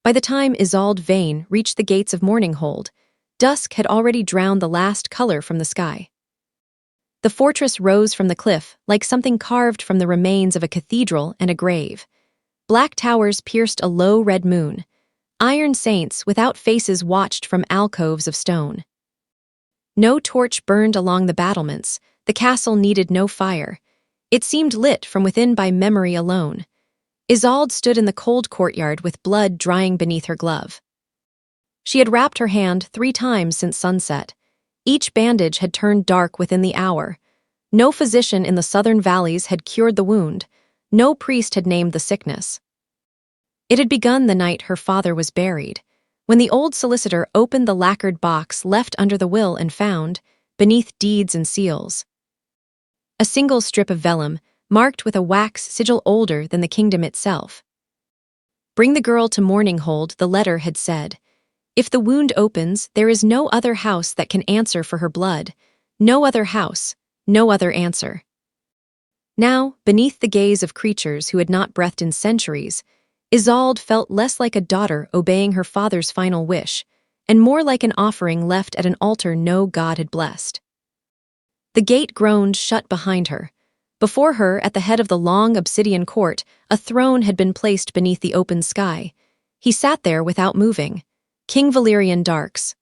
By the time Isolde Vane reached the gates of Morninghold, dusk had already drowned the last color from the sky. The fortress rose from the cliff like something carved from the remains of a cathedral and a grave. Black towers pierced a low red moon. Iron saints without faces watched from alcoves of stone. No torch burned along the battlements. The castle needed no fire. It seemed lit from within by memory alone. Isolde stood in the cold courtyard with blood drying beneath her glove. She had wrapped her hand 3 times since sunset. Each bandage had turned dark within the hour. No physician in the southern valleys had cured the wound. No priest had named the sickness. It had begun the night her father was buried, when the old solicitor opened the lacquered box left under the will and found, beneath deeds and seals, a single strip of vellum, marked with a wax sigil older than the kingdom itself. "Bring the girl to Morninghold," the letter had said. "If the wound opens, there is no other house that can answer for her blood. No other house, no other answer." Now, beneath the gaze of creatures who had not breathed in centuries, Isolde felt less like a daughter obeying her father's final wish, and more like an offering left at an altar no god had blessed. The gate groaned shut behind her. Before her, at the head of the long obsidian court, a throne had been placed beneath the open sky. He sat there without moving. King Valerian Darks.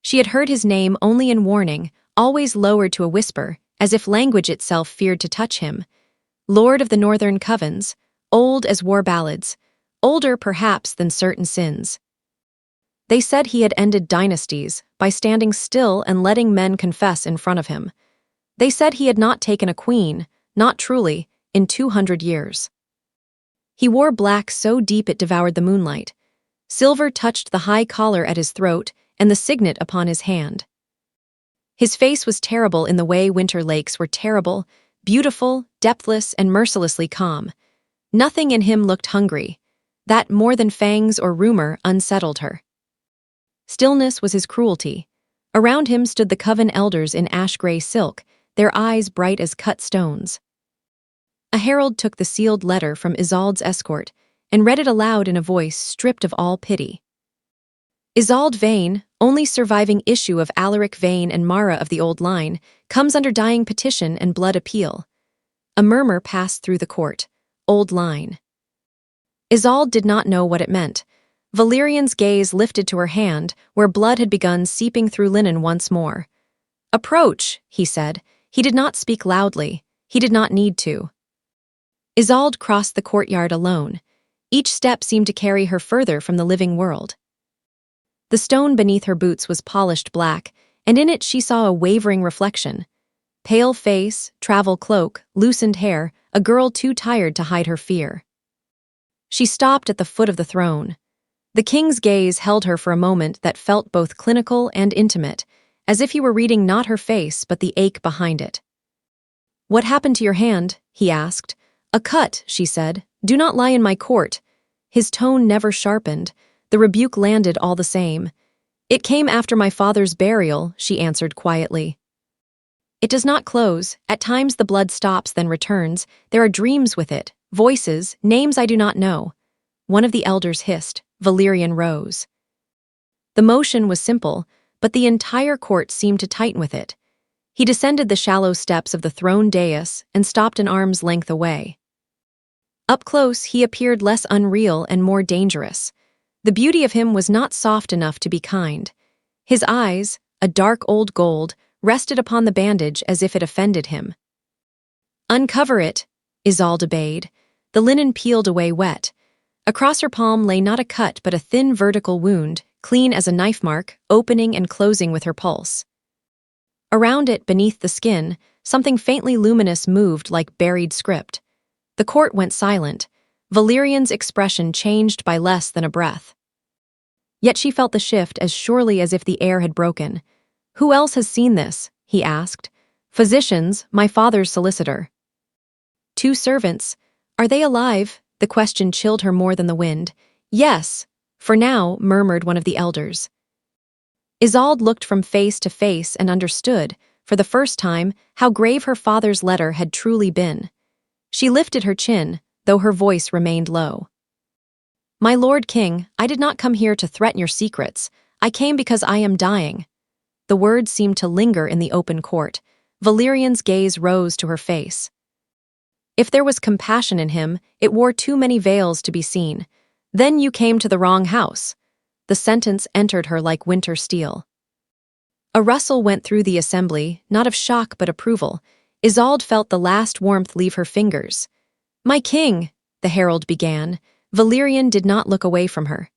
She had heard his name only in warning, always lowered to a whisper, as if language itself feared to touch him. Lord of the Northern Covens, old as war ballads, older perhaps than certain sins. They said he had ended dynasties by standing still and letting men confess in front of him. They said he had not taken a queen, not truly, in 200 years. He wore black so deep it devoured the moonlight. Silver touched the high collar at his throat and the signet upon his hand. His face was terrible in the way winter lakes were terrible, beautiful, depthless, and mercilessly calm. Nothing in him looked hungry. That, more than fangs or rumor, unsettled her. Stillness was his cruelty. Around him stood the coven elders in ash-gray silk, their eyes bright as cut stones. A herald took the sealed letter from Isolde's escort and read it aloud in a voice stripped of all pity. "Isolde Vane, only surviving issue of Alaric Vane and Mara of the old line, comes under dying petition and blood appeal." A murmur passed through the court. Old line. Isolde did not know what it meant. Valerian's gaze lifted to her hand, where blood had begun seeping through linen once more. "Approach," he said. He did not speak loudly. He did not need to. Isolde crossed the courtyard alone. Each step seemed to carry her further from the living world. The stone beneath her boots was polished black, and in it she saw a wavering reflection. Pale face, travel cloak, loosened hair, a girl too tired to hide her fear. She stopped at the foot of the throne. The king's gaze held her for a moment that felt both clinical and intimate, as if he were reading not her face but the ache behind it. "What happened to your hand?" he asked. "A cut," she said. "Do not lie in my court." His tone never sharpened. The rebuke landed all the same. "It came after my father's burial," she answered quietly. "It does not close. At times the blood stops, then returns. There are dreams with it, voices, names I do not know." One of the elders hissed. Valerian rose. The motion was simple, but the entire court seemed to tighten with it. He descended the shallow steps of the throne dais and stopped an arm's length away. Up close, he appeared less unreal and more dangerous. The beauty of him was not soft enough to be kind. His eyes, a dark old gold, rested upon the bandage as if it offended him. "Uncover it," Isolde bade. The linen peeled away wet. Across her palm lay not a cut but a thin vertical wound, clean as a knife mark, opening and closing with her pulse. Around it, beneath the skin, something faintly luminous moved like buried script. The court went silent. Valerian's expression changed by less than a breath. Yet she felt the shift as surely as if the air had broken. "Who else has seen this?" he asked. "Physicians, my father's solicitor." "2 servants. Are they alive?" The question chilled her more than the wind. "Yes, for now," murmured one of the elders. Isolde looked from face to face and understood, for the first time, how grave her father's letter had truly been. She lifted her chin, though her voice remained low. "My lord king, I did not come here to threaten your secrets. I came because I am dying." The words seemed to linger in the open court. Valerian's gaze rose to her face. If there was compassion in him, it wore too many veils to be seen. "Then you came to the wrong house." The sentence entered her like winter steel. A rustle went through the assembly, not of shock but approval. Isolde felt the last warmth leave her fingers. "My king," the herald began. Valerian did not look away from her.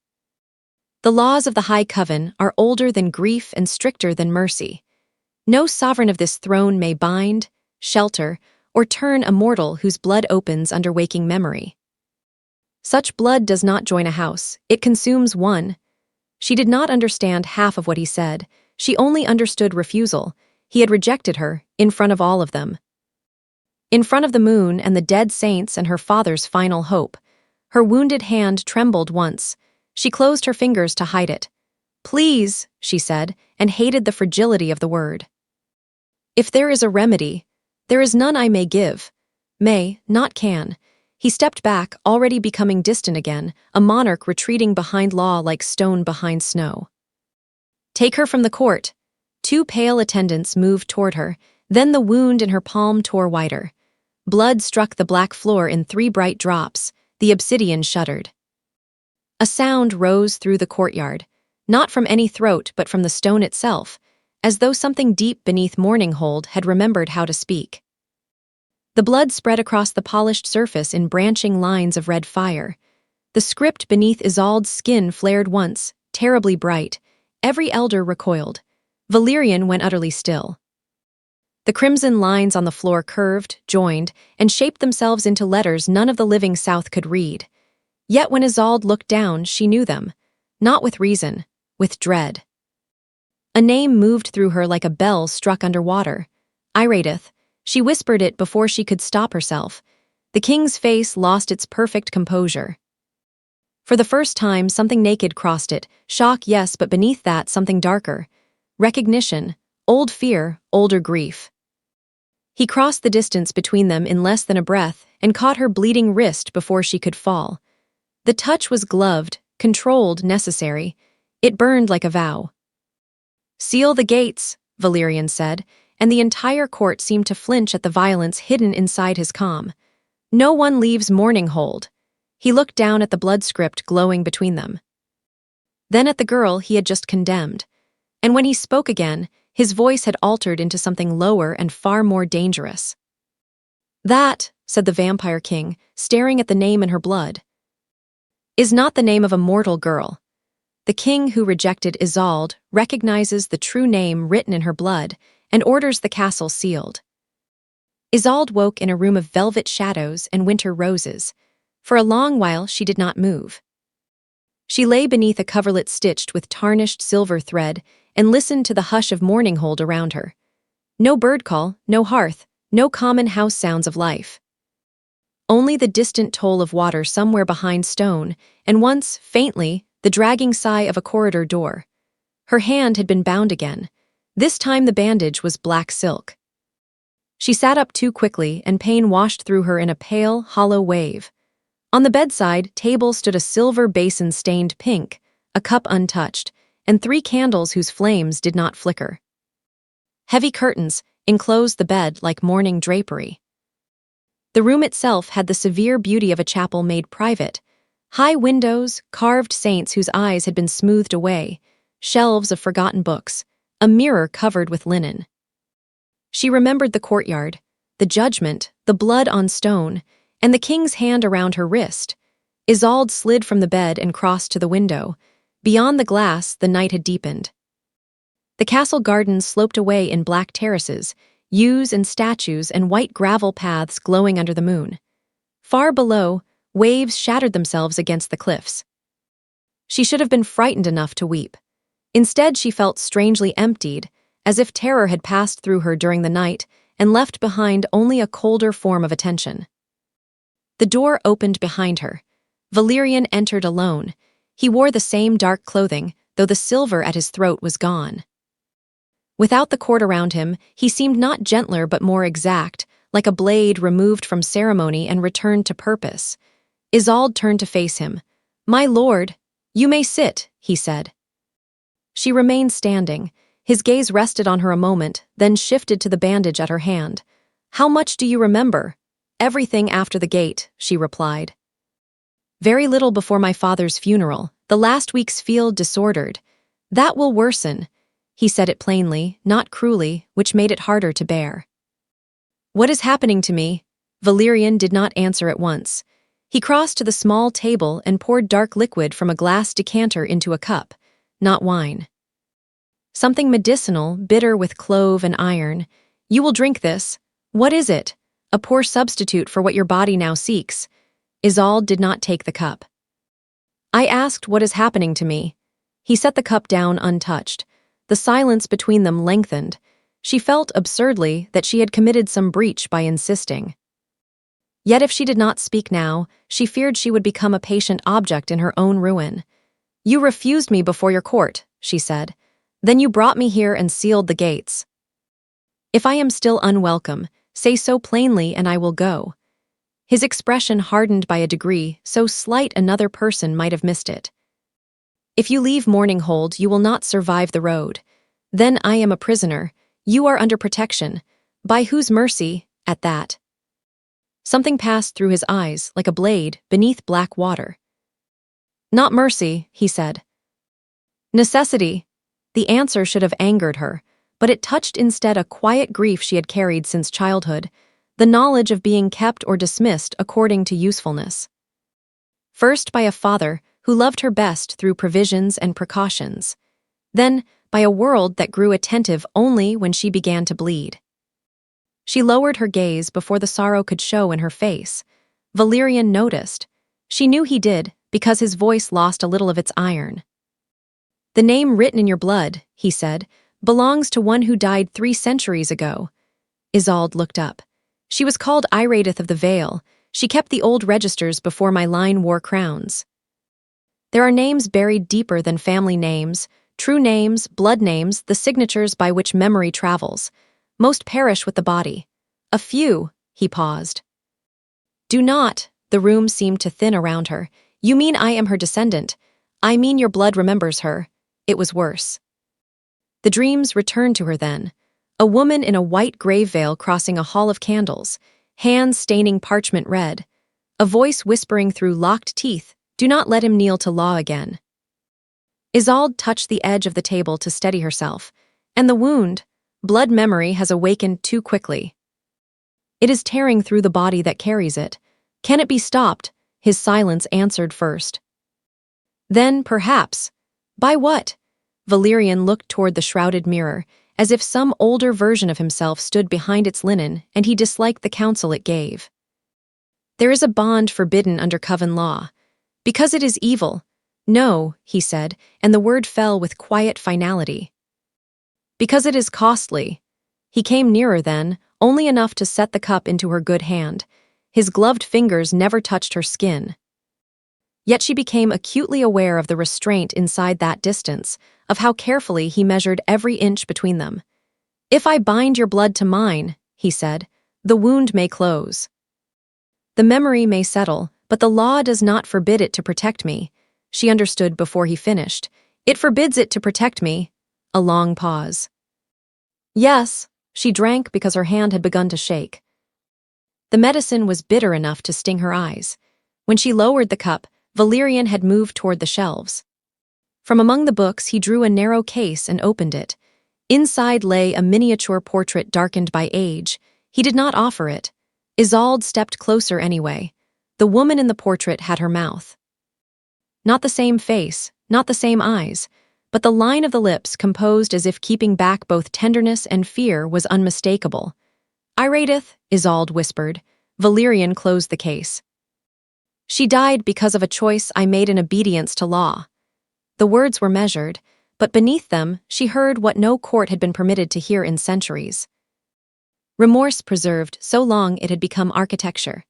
"The laws of the High Coven are older than grief and stricter than mercy. No sovereign of this throne may bind, shelter, or turn a mortal whose blood opens under waking memory. Such blood does not join a house, it consumes one." She did not understand half of what he said. She only understood refusal. He had rejected her, in front of all of them. In front of the moon and the dead saints and her father's final hope. Her wounded hand trembled once. She closed her fingers to hide it. "Please," she said, and hated the fragility of the word. "If there is a remedy, there is none I may give. May, not can." He stepped back, already becoming distant again, a monarch retreating behind law like stone behind snow. "Take her from the court." Two pale attendants moved toward her, then the wound in her palm tore wider. Blood struck the black floor in 3 bright drops. The obsidian shuddered. A sound rose through the courtyard, not from any throat but from the stone itself, as though something deep beneath Mourninghold had remembered how to speak. The blood spread across the polished surface in branching lines of red fire. The script beneath Isolde's skin flared once, terribly bright. Every elder recoiled. Valerian went utterly still. The crimson lines on the floor curved, joined, and shaped themselves into letters none of the living South could read. Yet when Isolde looked down, she knew them. Not with reason, with dread. A name moved through her like a bell struck underwater. Iradith. She whispered it before she could stop herself. The king's face lost its perfect composure. For the first time, something naked crossed it. Shock, yes, but beneath that, something darker. Recognition, old fear, older grief. He crossed the distance between them in less than a breath and caught her bleeding wrist before she could fall. The touch was gloved, controlled, necessary. It burned like a vow. "Seal the gates," Valerian said, and the entire court seemed to flinch at the violence hidden inside his calm. "No one leaves Mourninghold." He looked down at the blood script glowing between them. Then at the girl he had just condemned. And when he spoke again, his voice had altered into something lower and far more dangerous. "That," said the vampire king, staring at the name in her blood, "is not the name of a mortal girl." The king who rejected Isolde recognizes the true name written in her blood and orders the castle sealed. Isolde woke in a room of velvet shadows and winter roses. For a long while she did not move. She lay beneath a coverlet stitched with tarnished silver thread and listened to the hush of Mourninghold around her. No bird call, no hearth, no common house sounds of life. Only the distant toll of water somewhere behind stone, and once, faintly, the dragging sigh of a corridor door. Her hand had been bound again. This time the bandage was black silk. She sat up too quickly, and pain washed through her in a pale, hollow wave. On the bedside table stood a silver basin stained pink, a cup untouched, and 3 candles whose flames did not flicker. Heavy curtains enclosed the bed like mourning drapery. The room itself had the severe beauty of a chapel made private. High windows, carved saints whose eyes had been smoothed away, shelves of forgotten books, a mirror covered with linen. She remembered the courtyard, the judgment, the blood on stone, and the king's hand around her wrist. Isolde slid from the bed and crossed to the window. Beyond the glass, the night had deepened. The castle gardens sloped away in black terraces, yews and statues and white gravel paths glowing under the moon. Far below, waves shattered themselves against the cliffs. She should have been frightened enough to weep. Instead, she felt strangely emptied, as if terror had passed through her during the night and left behind only a colder form of attention. The door opened behind her. Valerian entered alone. He wore the same dark clothing, though the silver at his throat was gone. Without the cord around him, he seemed not gentler but more exact, like a blade removed from ceremony and returned to purpose. Isolde turned to face him. "My lord, you may sit," he said. She remained standing. His gaze rested on her a moment, then shifted to the bandage at her hand. "How much do you remember?" "Everything after the gate," she replied. "Very little before my father's funeral. The last week's feel disordered. That will worsen." He said it plainly, not cruelly, which made it harder to bear. "What is happening to me?" Valerian did not answer at once. He crossed to the small table and poured dark liquid from a glass decanter into a cup, not wine. "Something medicinal, bitter with clove and iron. You will drink this." "What is it?" "A poor substitute for what your body now seeks." Isolde did not take the cup. "I asked what is happening to me." He set the cup down untouched. The silence between them lengthened. She felt, absurdly, that she had committed some breach by insisting. Yet if she did not speak now, she feared she would become a patient object in her own ruin. "You refused me before your court," she said. "Then you brought me here and sealed the gates. If I am still unwelcome, say so plainly and I will go." His expression hardened by a degree so slight another person might have missed it. "If you leave Morninghold, you will not survive the road. Then I am a prisoner. You are under protection. By whose mercy, at that?" Something passed through his eyes, like a blade, beneath black water. "Not mercy," he said. "Necessity." The answer should have angered her, but it touched instead a quiet grief she had carried since childhood, the knowledge of being kept or dismissed according to usefulness. First by a father who loved her best through provisions and precautions. Then by a world that grew attentive only when she began to bleed. She lowered her gaze before the sorrow could show in her face. Valerian noticed. She knew he did, because his voice lost a little of its iron. "The name written in your blood," he said, "belongs to one who died 3 centuries ago." Isolde looked up. "She was called Iradith of the Vale. She kept the old registers before my line wore crowns. There are names buried deeper than family names, true names, blood names, the signatures by which memory travels. Most perish with the body. A few," he paused. "Do not," the room seemed to thin around her. "You mean I am her descendant. I mean your blood remembers her." It was worse. The dreams returned to her then. A woman in a white grave veil crossing a hall of candles, hands staining parchment red. A voice whispering through locked teeth, "Do not let him kneel to law again." Isolde touched the edge of the table to steady herself. "And the wound? Blood memory has awakened too quickly. It is tearing through the body that carries it. Can it be stopped?" His silence answered first. "Then, perhaps." "By what?" Valerian looked toward the shrouded mirror, as if some older version of himself stood behind its linen and he disliked the counsel it gave. "There is a bond forbidden under Coven law. Because it is evil." "No," he said, and the word fell with quiet finality. "Because it is costly." He came nearer then, only enough to set the cup into her good hand. His gloved fingers never touched her skin. Yet she became acutely aware of the restraint inside that distance, of how carefully he measured every inch between them. "If I bind your blood to mine," he said, "the wound may close. The memory may settle, but the law does not forbid it to protect me." She understood before he finished. "It forbids it to protect me." A long pause. "Yes." She drank because her hand had begun to shake. The medicine was bitter enough to sting her eyes. When she lowered the cup, Valerian had moved toward the shelves. From among the books he drew a narrow case and opened it. Inside lay a miniature portrait darkened by age. He did not offer it. Isolde stepped closer anyway. The woman in the portrait had her mouth. Not the same face, not the same eyes, but the line of the lips composed as if keeping back both tenderness and fear was unmistakable. "Iradith," Isolde whispered. Valerian closed the case. "She died because of a choice I made in obedience to law." The words were measured, but beneath them she heard what no court had been permitted to hear in centuries. Remorse preserved so long it had become architecture.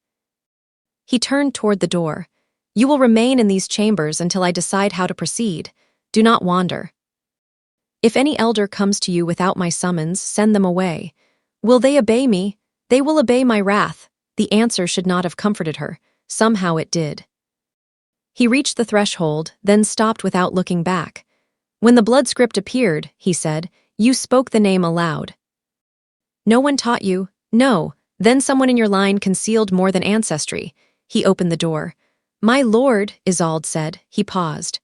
He turned toward the door. "You will remain in these chambers until I decide how to proceed. Do not wander. If any elder comes to you without my summons, send them away. Will they obey me? They will obey my wrath." The answer should not have comforted her. Somehow it did. He reached the threshold, then stopped without looking back. When the blood script appeared, he said, you spoke the name aloud. No one taught you? No. Then someone in your line concealed more than ancestry. He opened the door. My lord, Isolde said. He paused.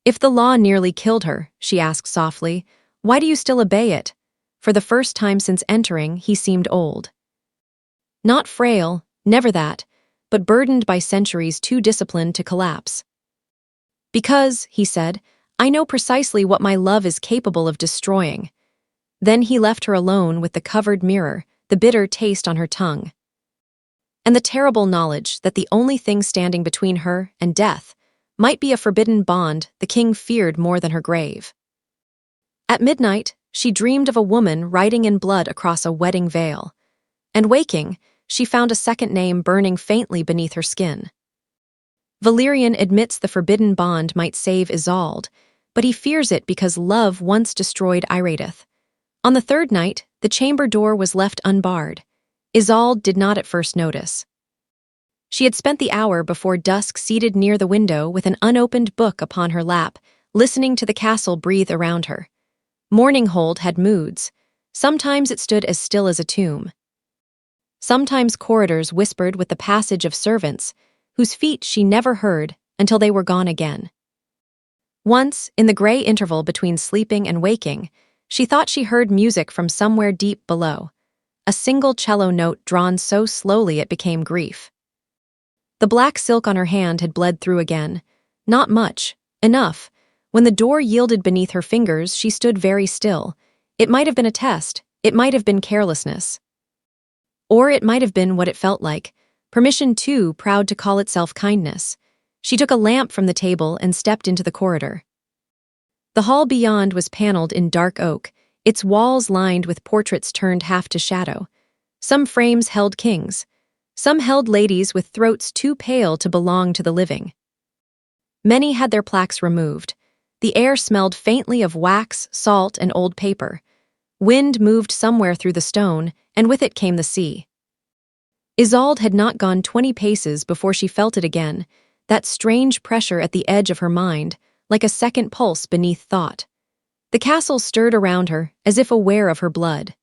If the law nearly killed her, she asked softly, why do you still obey it? For the first time since entering, he seemed old. Not frail, never that, but burdened by centuries too disciplined to collapse. Because, he said, I know precisely what my love is capable of destroying. Then he left her alone with the covered mirror, the bitter taste on her tongue. And the terrible knowledge that the only thing standing between her and death might be a forbidden bond the king feared more than her grave. At midnight, she dreamed of a woman writing in blood across a wedding veil. And waking, she found a second name burning faintly beneath her skin. Valerian admits the forbidden bond might save Isolde, but he fears it because love once destroyed Iradith. On the third night, the chamber door was left unbarred. Isolde did not at first notice. She had spent the hour before dusk seated near the window with an unopened book upon her lap, listening to the castle breathe around her. Mourninghold had moods. Sometimes it stood as still as a tomb. Sometimes corridors whispered with the passage of servants, whose feet she never heard until they were gone again. Once, in the gray interval between sleeping and waking, she thought she heard music from somewhere deep below, a single cello note drawn so slowly it became grief. The black silk on her hand had bled through again. Not much, enough. When the door yielded beneath her fingers, she stood very still. It might have been a test, it might have been carelessness. Or it might have been what it felt like, permission too proud to call itself kindness. She took a lamp from the table and stepped into the corridor. The hall beyond was paneled in dark oak, its walls lined with portraits turned half to shadow. Some frames held kings. Some held ladies with throats too pale to belong to the living. Many had their plaques removed. The air smelled faintly of wax, salt, and old paper. Wind moved somewhere through the stone, and with it came the sea. Isolde had not gone 20 paces before she felt it again, that strange pressure at the edge of her mind, like a second pulse beneath thought. The castle stirred around her, as if aware of her blood.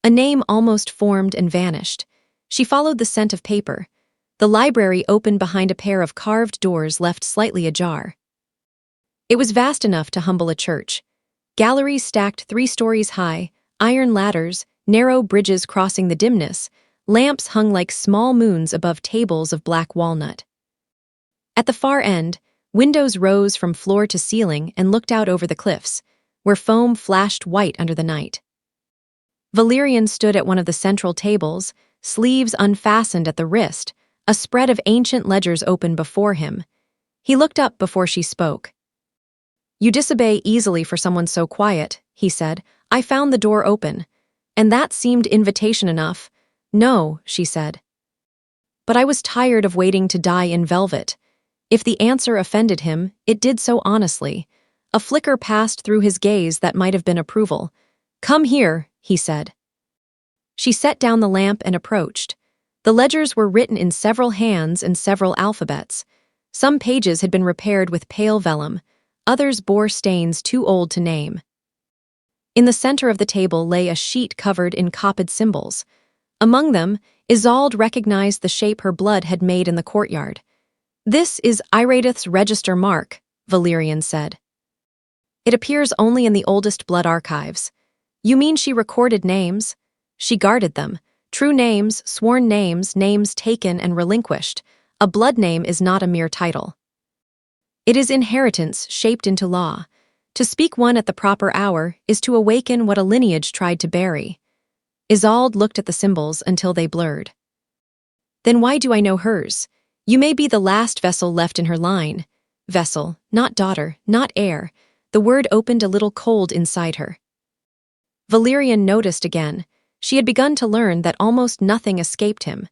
A name almost formed and vanished. She followed the scent of paper. The library opened behind a pair of carved doors left slightly ajar. It was vast enough to humble a church. Galleries stacked 3 stories high, iron ladders, narrow bridges crossing the dimness, lamps hung like small moons above tables of black walnut. At the far end, windows rose from floor to ceiling and looked out over the cliffs, where foam flashed white under the night. Valerian stood at one of the central tables, sleeves unfastened at the wrist, a spread of ancient ledgers open before him. He looked up before she spoke. You disobey easily for someone so quiet, he said. I found the door open. And that seemed invitation enough. No, she said. But I was tired of waiting to die in velvet. If the answer offended him, it did so honestly. A flicker passed through his gaze that might have been approval. Come here, he said. She set down the lamp and approached. The ledgers were written in several hands and several alphabets. Some pages had been repaired with pale vellum. Others bore stains too old to name. In the center of the table lay a sheet covered in copied symbols. Among them, Isolde recognized the shape her blood had made in the courtyard. This is Iradith's register mark, Valerian said. It appears only in the oldest blood archives. You mean she recorded names? She guarded them. True names, sworn names, names taken and relinquished. A blood name is not a mere title. It is inheritance shaped into law. To speak one at the proper hour is to awaken what a lineage tried to bury. Isolde looked at the symbols until they blurred. Then why do I know hers? You may be the last vessel left in her line. Vessel, not daughter, not heir. The word opened a little cold inside her. Valerian noticed again. She had begun to learn that almost nothing escaped him.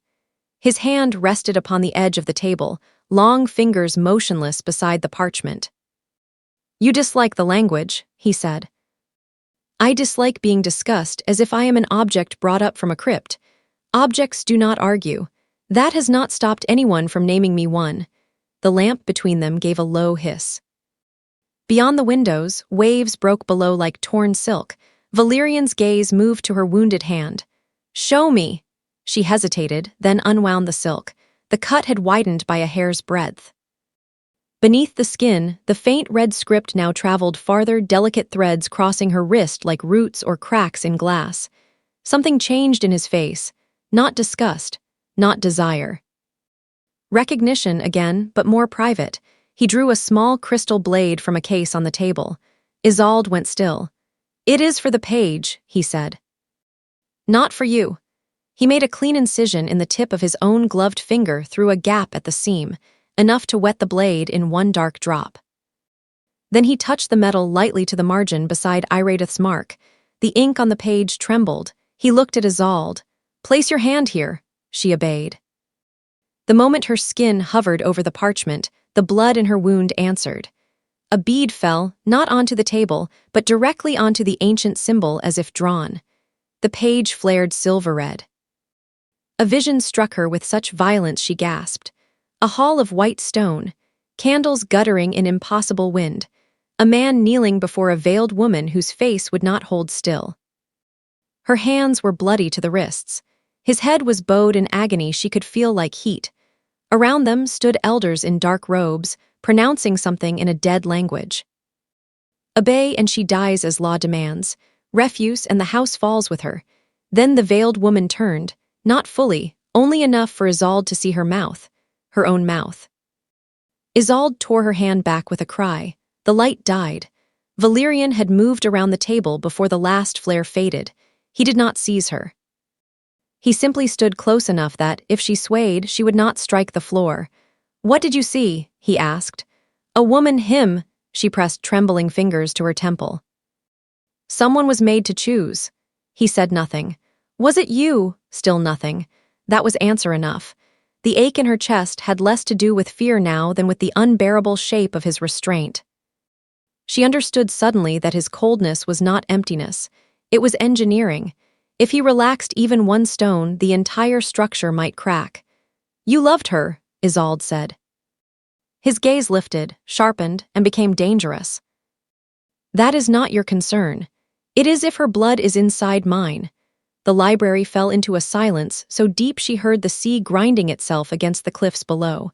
His hand rested upon the edge of the table, long fingers motionless beside the parchment. You dislike the language, he said. I dislike being discussed as if I am an object brought up from a crypt. Objects do not argue. That has not stopped anyone from naming me one. The lamp between them gave a low hiss. Beyond the windows, waves broke below like torn silk. Valerian's gaze moved to her wounded hand. "Show me." She hesitated, then unwound the silk. The cut had widened by a hair's breadth. Beneath the skin, the faint red script now traveled farther, delicate threads crossing her wrist like roots or cracks in glass. Something changed in his face. Not disgust, not desire. Recognition again, but more private. He drew a small crystal blade from a case on the table. Isolde went still. "It is for the page," he said. "Not for you." He made a clean incision in the tip of his own gloved finger through a gap at the seam, enough to wet the blade in one dark drop. Then he touched the metal lightly to the margin beside Iradith's mark. The ink on the page trembled. He looked at Isolde. "Place your hand here," she obeyed. The moment her skin hovered over the parchment, the blood in her wound answered. A bead fell, not onto the table, but directly onto the ancient symbol as if drawn. The page flared silver-red. A vision struck her with such violence she gasped. A hall of white stone, candles guttering in impossible wind, a man kneeling before a veiled woman whose face would not hold still. Her hands were bloody to the wrists. His head was bowed in agony she could feel like heat. Around them stood elders in dark robes, pronouncing something in a dead language. "Obey and she dies as law demands. Refuse and the house falls with her." Then the veiled woman turned, not fully, only enough for Isolde to see her mouth. Her own mouth. Isolde tore her hand back with a cry. The light died. Valerian had moved around the table before the last flare faded. He did not seize her. He simply stood close enough that, if she swayed, she would not strike the floor. "What did you see?" he asked. "A woman, him." She pressed trembling fingers to her temple. "Someone was made to choose." He said nothing. "Was it you?" Still nothing. That was answer enough. The ache in her chest had less to do with fear now than with the unbearable shape of his restraint. She understood suddenly that his coldness was not emptiness. It was engineering. If he relaxed even one stone, the entire structure might crack. "You loved her," Isolde said. His gaze lifted, sharpened, and became dangerous. "That is not your concern. It is if her blood is inside mine." The library fell into a silence so deep she heard the sea grinding itself against the cliffs below.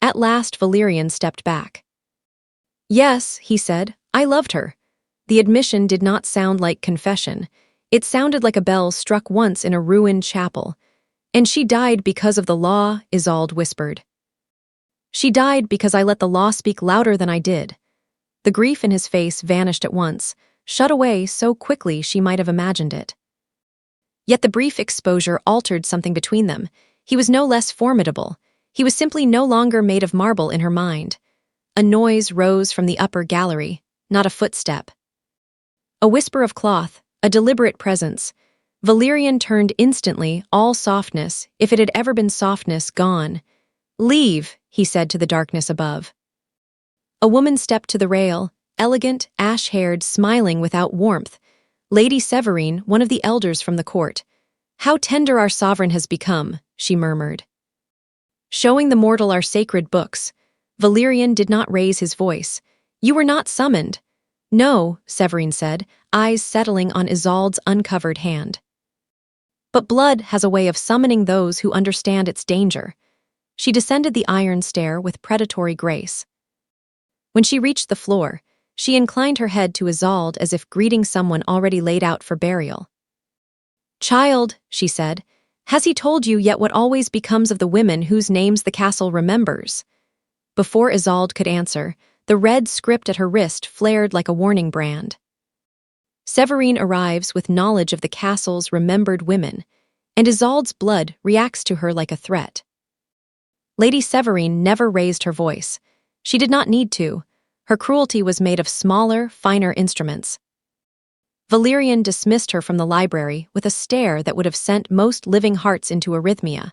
At last Valerian stepped back. "Yes," he said, "I loved her." The admission did not sound like confession. It sounded like a bell struck once in a ruined chapel. "And she died because of the law," Isolde whispered. "She died because I let the law speak louder than I did." The grief in his face vanished at once, shut away so quickly she might have imagined it. Yet the brief exposure altered something between them. He was no less formidable. He was simply no longer made of marble in her mind. A noise rose from the upper gallery, not a footstep. A whisper of cloth, a deliberate presence. Valerian turned instantly, all softness, if it had ever been softness, gone. "Leave," he said to the darkness above. A woman stepped to the rail, elegant, ash-haired, smiling without warmth. Lady Severine, one of the elders from the court. "How tender our sovereign has become," she murmured. "Showing the mortal our sacred books." Valerian did not raise his voice. "You were not summoned." "No," Severine said, eyes settling on Isolde's uncovered hand. "But blood has a way of summoning those who understand its danger." She descended the iron stair with predatory grace. When she reached the floor, she inclined her head to Isolde as if greeting someone already laid out for burial. "Child," she said, "has he told you yet what always becomes of the women whose names the castle remembers?" Before Isolde could answer, the red script at her wrist flared like a warning brand. Severine arrives with knowledge of the castle's remembered women, and Isolde's blood reacts to her like a threat. Lady Severine never raised her voice. She did not need to. Her cruelty was made of smaller, finer instruments. Valerian dismissed her from the library with a stare that would have sent most living hearts into arrhythmia,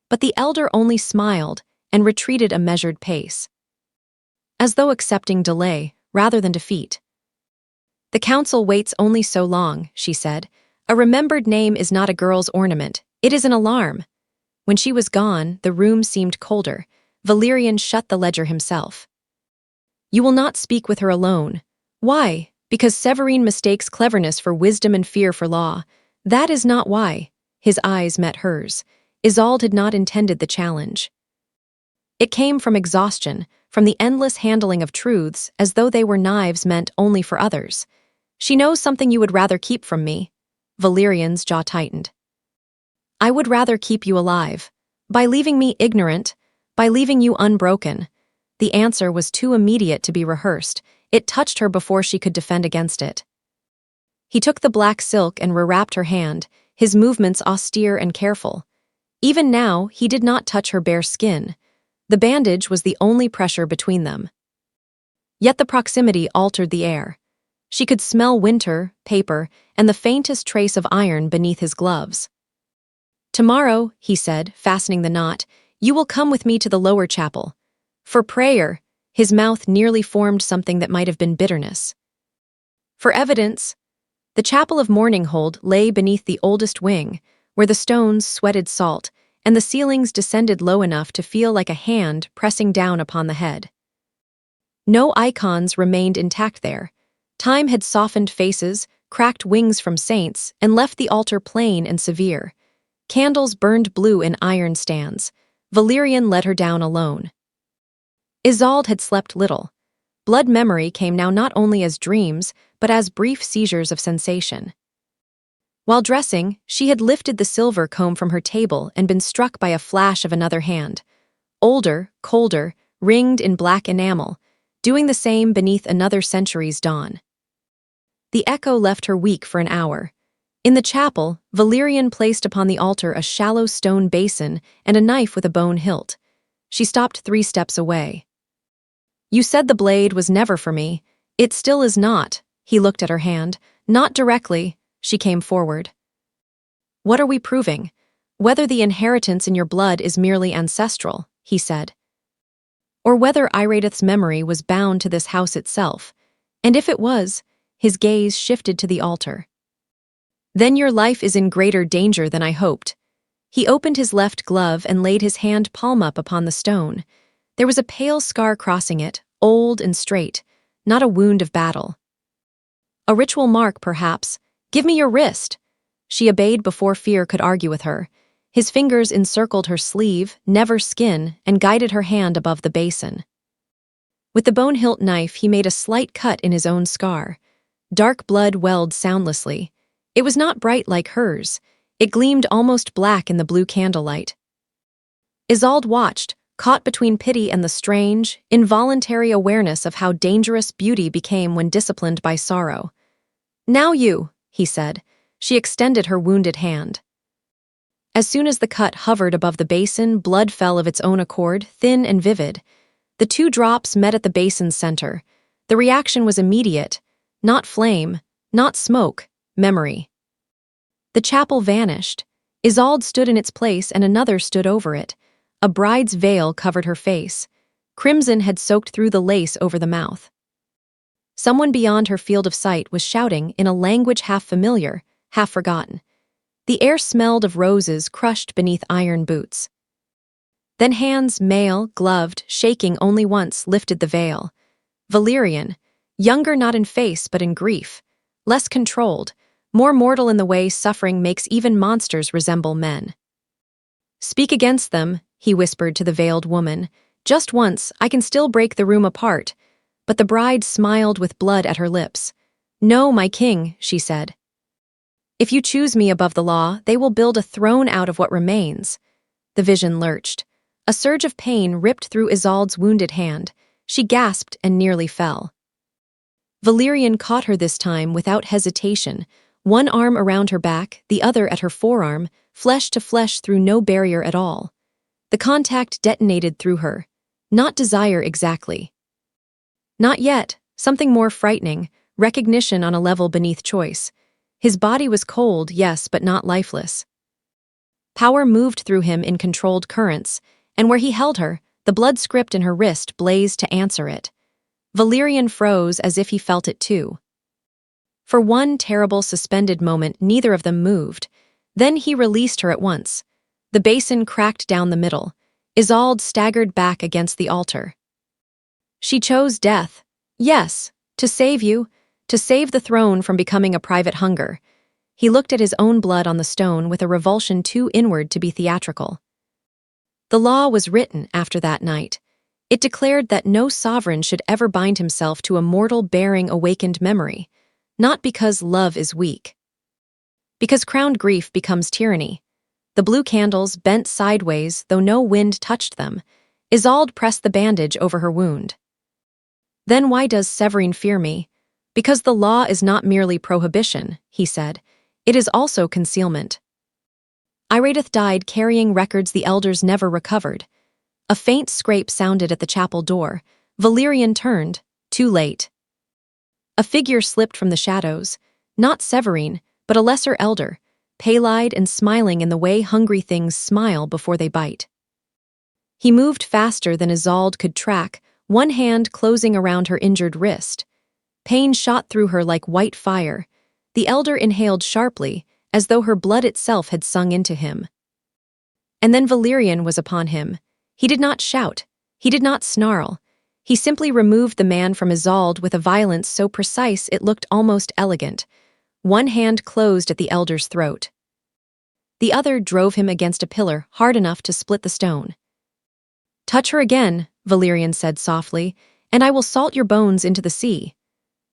but the elder only smiled and retreated a measured pace, as though accepting delay rather than defeat. "The council waits only so long," she said. "A remembered name is not a girl's ornament, it is an alarm." When she was gone, the room seemed colder. Valerian shut the ledger himself. You will not speak with her alone. Why? Because Severine mistakes cleverness for wisdom and fear for law. That is not why. His eyes met hers. Isolde had not intended the challenge. It came from exhaustion, from the endless handling of truths as though they were knives meant only for others. She knows something you would rather keep from me. Valerian's jaw tightened. I would rather keep you alive. By leaving me ignorant, by leaving you unbroken. The answer was too immediate to be rehearsed. It touched her before she could defend against it. He took the black silk and rewrapped her hand, his movements austere and careful. Even now, he did not touch her bare skin. The bandage was the only pressure between them. Yet the proximity altered the air. She could smell winter, paper, and the faintest trace of iron beneath his gloves. Tomorrow, he said, fastening the knot, you will come with me to the lower chapel. For prayer, his mouth nearly formed something that might have been bitterness. For evidence, the chapel of Mourninghold lay beneath the oldest wing, where the stones sweated salt, and the ceilings descended low enough to feel like a hand pressing down upon the head. No icons remained intact there. Time had softened faces, cracked wings from saints, and left the altar plain and severe. Candles burned blue in iron stands. Valerian led her down alone. Isolde had slept little. Blood memory came now not only as dreams, but as brief seizures of sensation. While dressing, she had lifted the silver comb from her table and been struck by a flash of another hand. Older, colder, ringed in black enamel, doing the same beneath another century's dawn. The echo left her weak for an hour. In the chapel, Valerian placed upon the altar a shallow stone basin and a knife with a bone hilt. She stopped 3 steps away. You said the blade was never for me. It still is not. He looked at her hand. Not directly. She came forward. What are we proving? Whether the inheritance in your blood is merely ancestral, he said. Or whether Iradith's memory was bound to this house itself. And if it was, his gaze shifted to the altar. Then your life is in greater danger than I hoped. He opened his left glove and laid his hand palm up upon the stone. There was a pale scar crossing it, old and straight, not a wound of battle. A ritual mark, perhaps. Give me your wrist. She obeyed before fear could argue with her. His fingers encircled her sleeve, never skin, and guided her hand above the basin. With the bone hilt knife, he made a slight cut in his own scar. Dark blood welled soundlessly. It was not bright like hers. It gleamed almost black in the blue candlelight. Isolde watched, caught between pity and the strange, involuntary awareness of how dangerous beauty became when disciplined by sorrow. Now you, he said. She extended her wounded hand. As soon as the cut hovered above the basin, blood fell of its own accord, thin and vivid. The 2 drops met at the basin's center. The reaction was immediate. Not flame, not smoke, memory. The chapel vanished. Isolde stood in its place and another stood over it. A bride's veil covered her face. Crimson had soaked through the lace over the mouth. Someone beyond her field of sight was shouting in a language half familiar, half forgotten. The air smelled of roses crushed beneath iron boots. Then hands, male, gloved, shaking only once, lifted the veil. Valerian, younger not in face but in grief, less controlled, more mortal in the way suffering makes even monsters resemble men. Speak against them, he whispered to the veiled woman. Just once, I can still break the room apart. But the bride smiled with blood at her lips. No, my king, she said. If you choose me above the law, they will build a throne out of what remains. The vision lurched. A surge of pain ripped through Isolde's wounded hand. She gasped and nearly fell. Valerian caught her this time without hesitation, one arm around her back, the other at her forearm, flesh to flesh through no barrier at all. The contact detonated through her. Not desire exactly. Not yet, something more frightening, recognition on a level beneath choice. His body was cold, yes, but not lifeless. Power moved through him in controlled currents, and where he held her, the blood script in her wrist blazed to answer it. Valerian froze as if he felt it too. For one terrible suspended moment, neither of them moved. Then he released her at once. The basin cracked down the middle. Isolde staggered back against the altar. She chose death. Yes, to save you, to save the throne from becoming a private hunger. He looked at his own blood on the stone with a revulsion too inward to be theatrical. The law was written after that night. It declared that no sovereign should ever bind himself to a mortal bearing awakened memory, not because love is weak. Because crowned grief becomes tyranny. The blue candles bent sideways, though no wind touched them. Isolde pressed the bandage over her wound. Then why does Severine fear me? Because the law is not merely prohibition, he said. It is also concealment. Iradith died carrying records the elders never recovered. A faint scrape sounded at the chapel door. Valerian turned, too late. A figure slipped from the shadows, not Severine, but a lesser elder, pale-eyed and smiling in the way hungry things smile before they bite. He moved faster than Isolde could track, one hand closing around her injured wrist. Pain shot through her like white fire. The elder inhaled sharply, as though her blood itself had sung into him. And then Valerian was upon him. He did not shout. He did not snarl. He simply removed the man from Isolde with a violence so precise it looked almost elegant. One hand closed at the elder's throat. The other drove him against a pillar hard enough to split the stone. "Touch her again," Valerian said softly, "and I will salt your bones into the sea."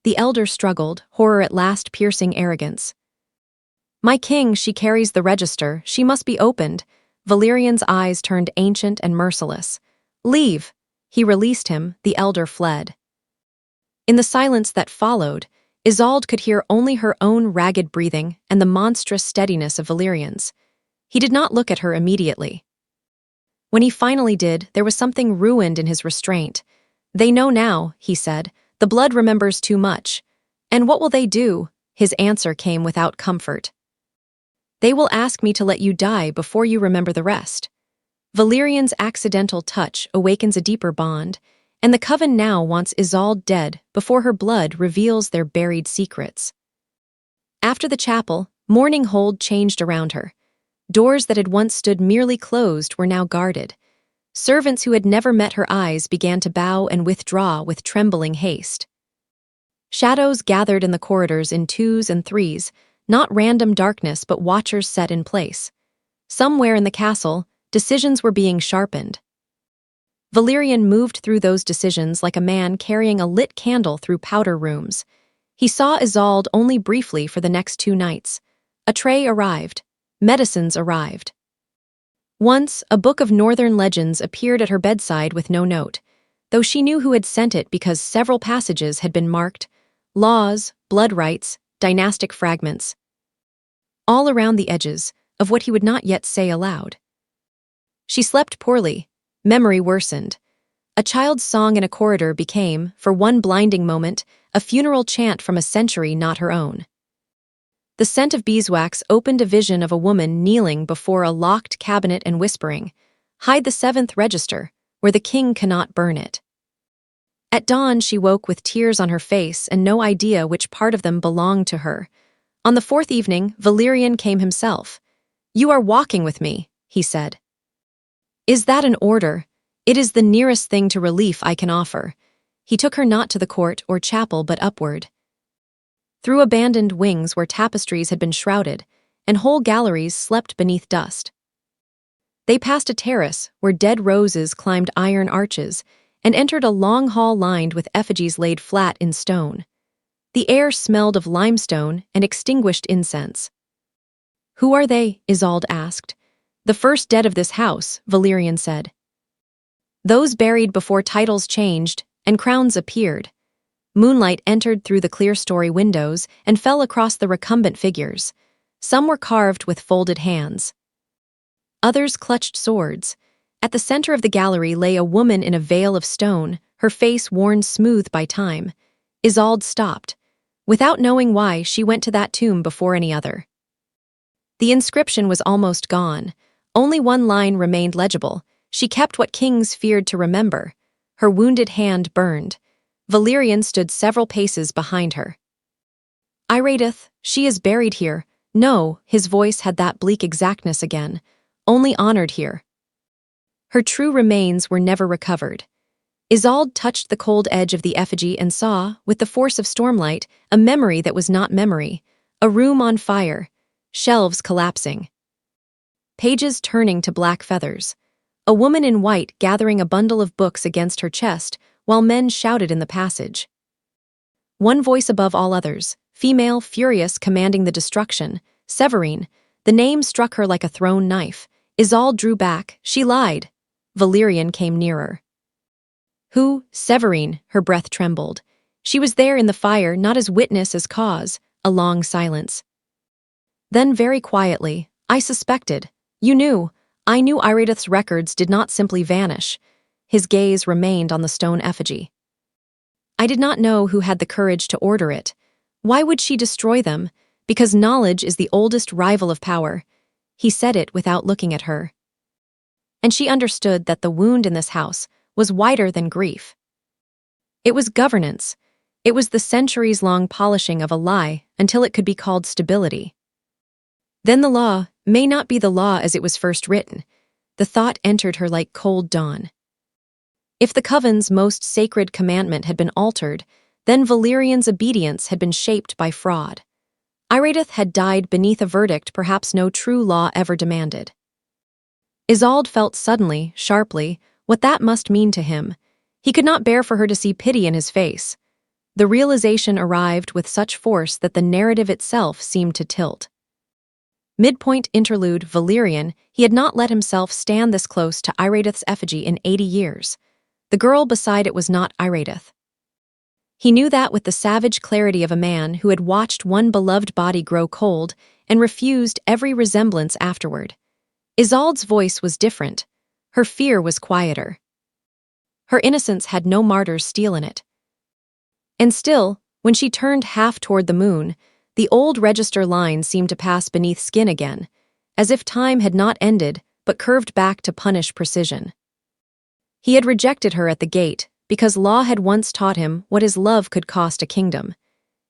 The elder struggled, horror at last piercing arrogance. "My king, she carries the register. She must be opened." Valerian's eyes turned ancient and merciless. "Leave." He released him, the elder fled. In the silence that followed, Isolde could hear only her own ragged breathing and the monstrous steadiness of Valerian's. He did not look at her immediately. When he finally did, there was something ruined in his restraint. "They know now," he said. "The blood remembers too much." "And what will they do?" His answer came without comfort. "They will ask me to let you die before you remember the rest." Valerian's accidental touch awakens a deeper bond, and the coven now wants Isolde dead before her blood reveals their buried secrets. After the chapel, mourning hold changed around her. Doors that had once stood merely closed were now guarded. Servants who had never met her eyes began to bow and withdraw with trembling haste. Shadows gathered in the corridors in twos and threes, not random darkness but watchers set in place. Somewhere in the castle, decisions were being sharpened. Valerian moved through those decisions like a man carrying a lit candle through powder rooms. He saw Isolde only briefly for the next 2 nights. A tray arrived. Medicines arrived. Once, a book of northern legends appeared at her bedside with no note, though she knew who had sent it because several passages had been marked: laws, blood rights, dynastic fragments. All around the edges of what he would not yet say aloud. She slept poorly. Memory worsened. A child's song in a corridor became, for one blinding moment, a funeral chant from a century not her own. The scent of beeswax opened a vision of a woman kneeling before a locked cabinet and whispering, "Hide the 7th register, where the king cannot burn it." At dawn she woke with tears on her face and no idea which part of them belonged to her. On the 4th evening, Valerian came himself. "You are walking with me," he said. "Is that an order?" "It is the nearest thing to relief I can offer." He took her not to the court or chapel but upward. Through abandoned wings where tapestries had been shrouded, and whole galleries slept beneath dust. They passed a terrace where dead roses climbed iron arches, and entered a long hall lined with effigies laid flat in stone. The air smelled of limestone and extinguished incense. "Who are they?" Isolde asked. "The first dead of this house," Valerian said. "Those buried before titles changed and crowns appeared." Moonlight entered through the clear-story windows and fell across the recumbent figures. Some were carved with folded hands. Others clutched swords. At the center of the gallery lay a woman in a veil of stone, her face worn smooth by time. Isolde stopped. Without knowing why, she went to that tomb before any other. The inscription was almost gone. Only one line remained legible. She kept what kings feared to remember. Her wounded hand burned. Valerian stood several paces behind her. "Iradith, she is buried here." "No," his voice had that bleak exactness again. "Only honored here." Her true remains were never recovered. Isolde touched the cold edge of the effigy and saw, with the force of stormlight, a memory that was not memory, a room on fire, shelves collapsing, pages turning to black feathers, a woman in white gathering a bundle of books against her chest while men shouted in the passage. One voice above all others, female, furious, commanding the destruction, Severine. The name struck her like a thrown knife. Isolde drew back. She lied. Valerian came nearer. Who? Severine, her breath trembled. She was there in the fire, not as witness as cause. A long silence. Then very quietly, I suspected. You knew. I knew Iradeth's records did not simply vanish. His gaze remained on the stone effigy. I did not know who had the courage to order it. Why would she destroy them? Because knowledge is the oldest rival of power. He said it without looking at her. And she understood that the wound in this house was wider than grief. It was governance. It was the centuries-long polishing of a lie until it could be called stability. Then the law may not be the law as it was first written. The thought entered her like cold dawn. If the Coven's most sacred commandment had been altered, then Valerian's obedience had been shaped by fraud. Iradeth had died beneath a verdict perhaps no true law ever demanded. Isolde felt suddenly, sharply, what that must mean to him. He could not bear for her to see pity in his face. The realization arrived with such force that the narrative itself seemed to tilt. Midpoint interlude Valerian, he had not let himself stand this close to Iradeth's effigy in 80 years. The girl beside it was not Iradeth. He knew that with the savage clarity of a man who had watched one beloved body grow cold and refused every resemblance afterward. Isolde's voice was different. Her fear was quieter. Her innocence had no martyr's steel in it. And still, when she turned half toward the moon, the old register line seemed to pass beneath skin again, as if time had not ended but curved back to punish precision. He had rejected her at the gate because law had once taught him what his love could cost a kingdom.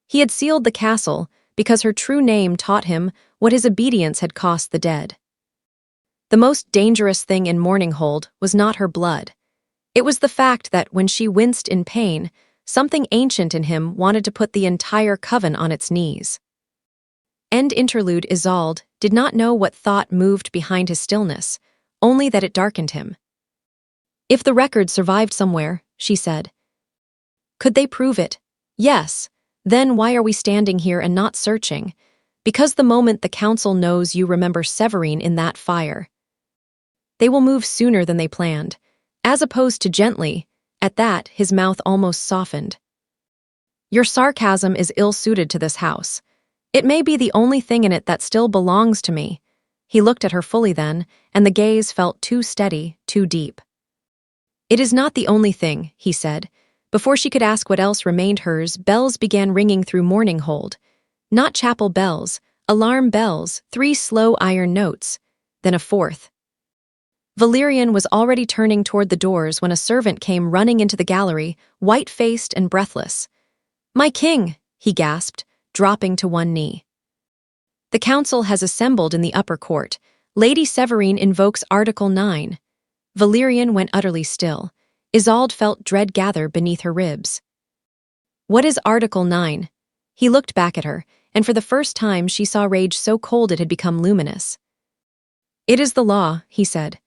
He had sealed the castle because her true name taught him what his obedience had cost the dead. The most dangerous thing in Mourninghold was not her blood. It was the fact that when she winced in pain, something ancient in him wanted to put the entire coven on its knees. End interlude Isolde did not know what thought moved behind his stillness, only that it darkened him. If the record survived somewhere, she said. Could they prove it? Yes. Then why are we standing here and not searching? Because the moment the council knows you remember Severine in that fire. They will move sooner than they planned, as opposed to gently. At that, his mouth almost softened. Your sarcasm is ill-suited to this house. It may be the only thing in it that still belongs to me. He looked at her fully then, and the gaze felt too steady, too deep. It is not the only thing, he said. Before she could ask what else remained hers, bells began ringing through Mourninghold. Not chapel bells, alarm bells, 3 slow iron notes, then a fourth. Valerian was already turning toward the doors when a servant came running into the gallery, white-faced and breathless. My king, he gasped, dropping to one knee. The council has assembled in the upper court. Lady Severine invokes Article 9. Valerian went utterly still. Isolde felt dread gather beneath her ribs. What is Article 9? He looked back at her, and for the first time she saw rage so cold it had become luminous. It is the law, he said,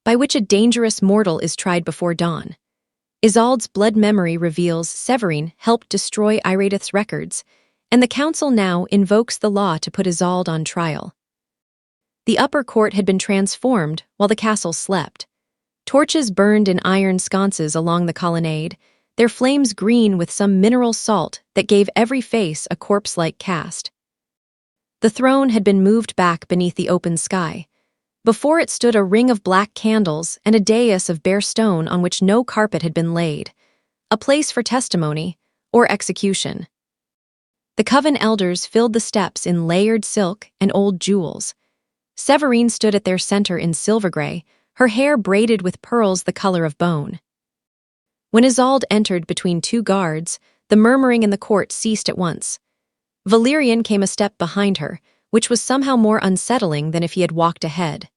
by which a dangerous mortal is tried before dawn. Isolde's blood memory reveals Severine helped destroy Iradeth's records, and the council now invokes the law to put Isolde on trial. The upper court had been transformed while the castle slept. Torches burned in iron sconces along the colonnade, their flames green with some mineral salt that gave every face a corpse-like cast. The throne had been moved back beneath the open sky. Before it stood a ring of black candles and a dais of bare stone on which no carpet had been laid, a place for testimony or execution. The coven elders filled the steps in layered silk and old jewels. Severine stood at their center in silver gray, her hair braided with pearls the color of bone. When Isolde entered between 2 guards, the murmuring in the court ceased at once. Valerian came a step behind her, which was somehow more unsettling than if he had walked ahead.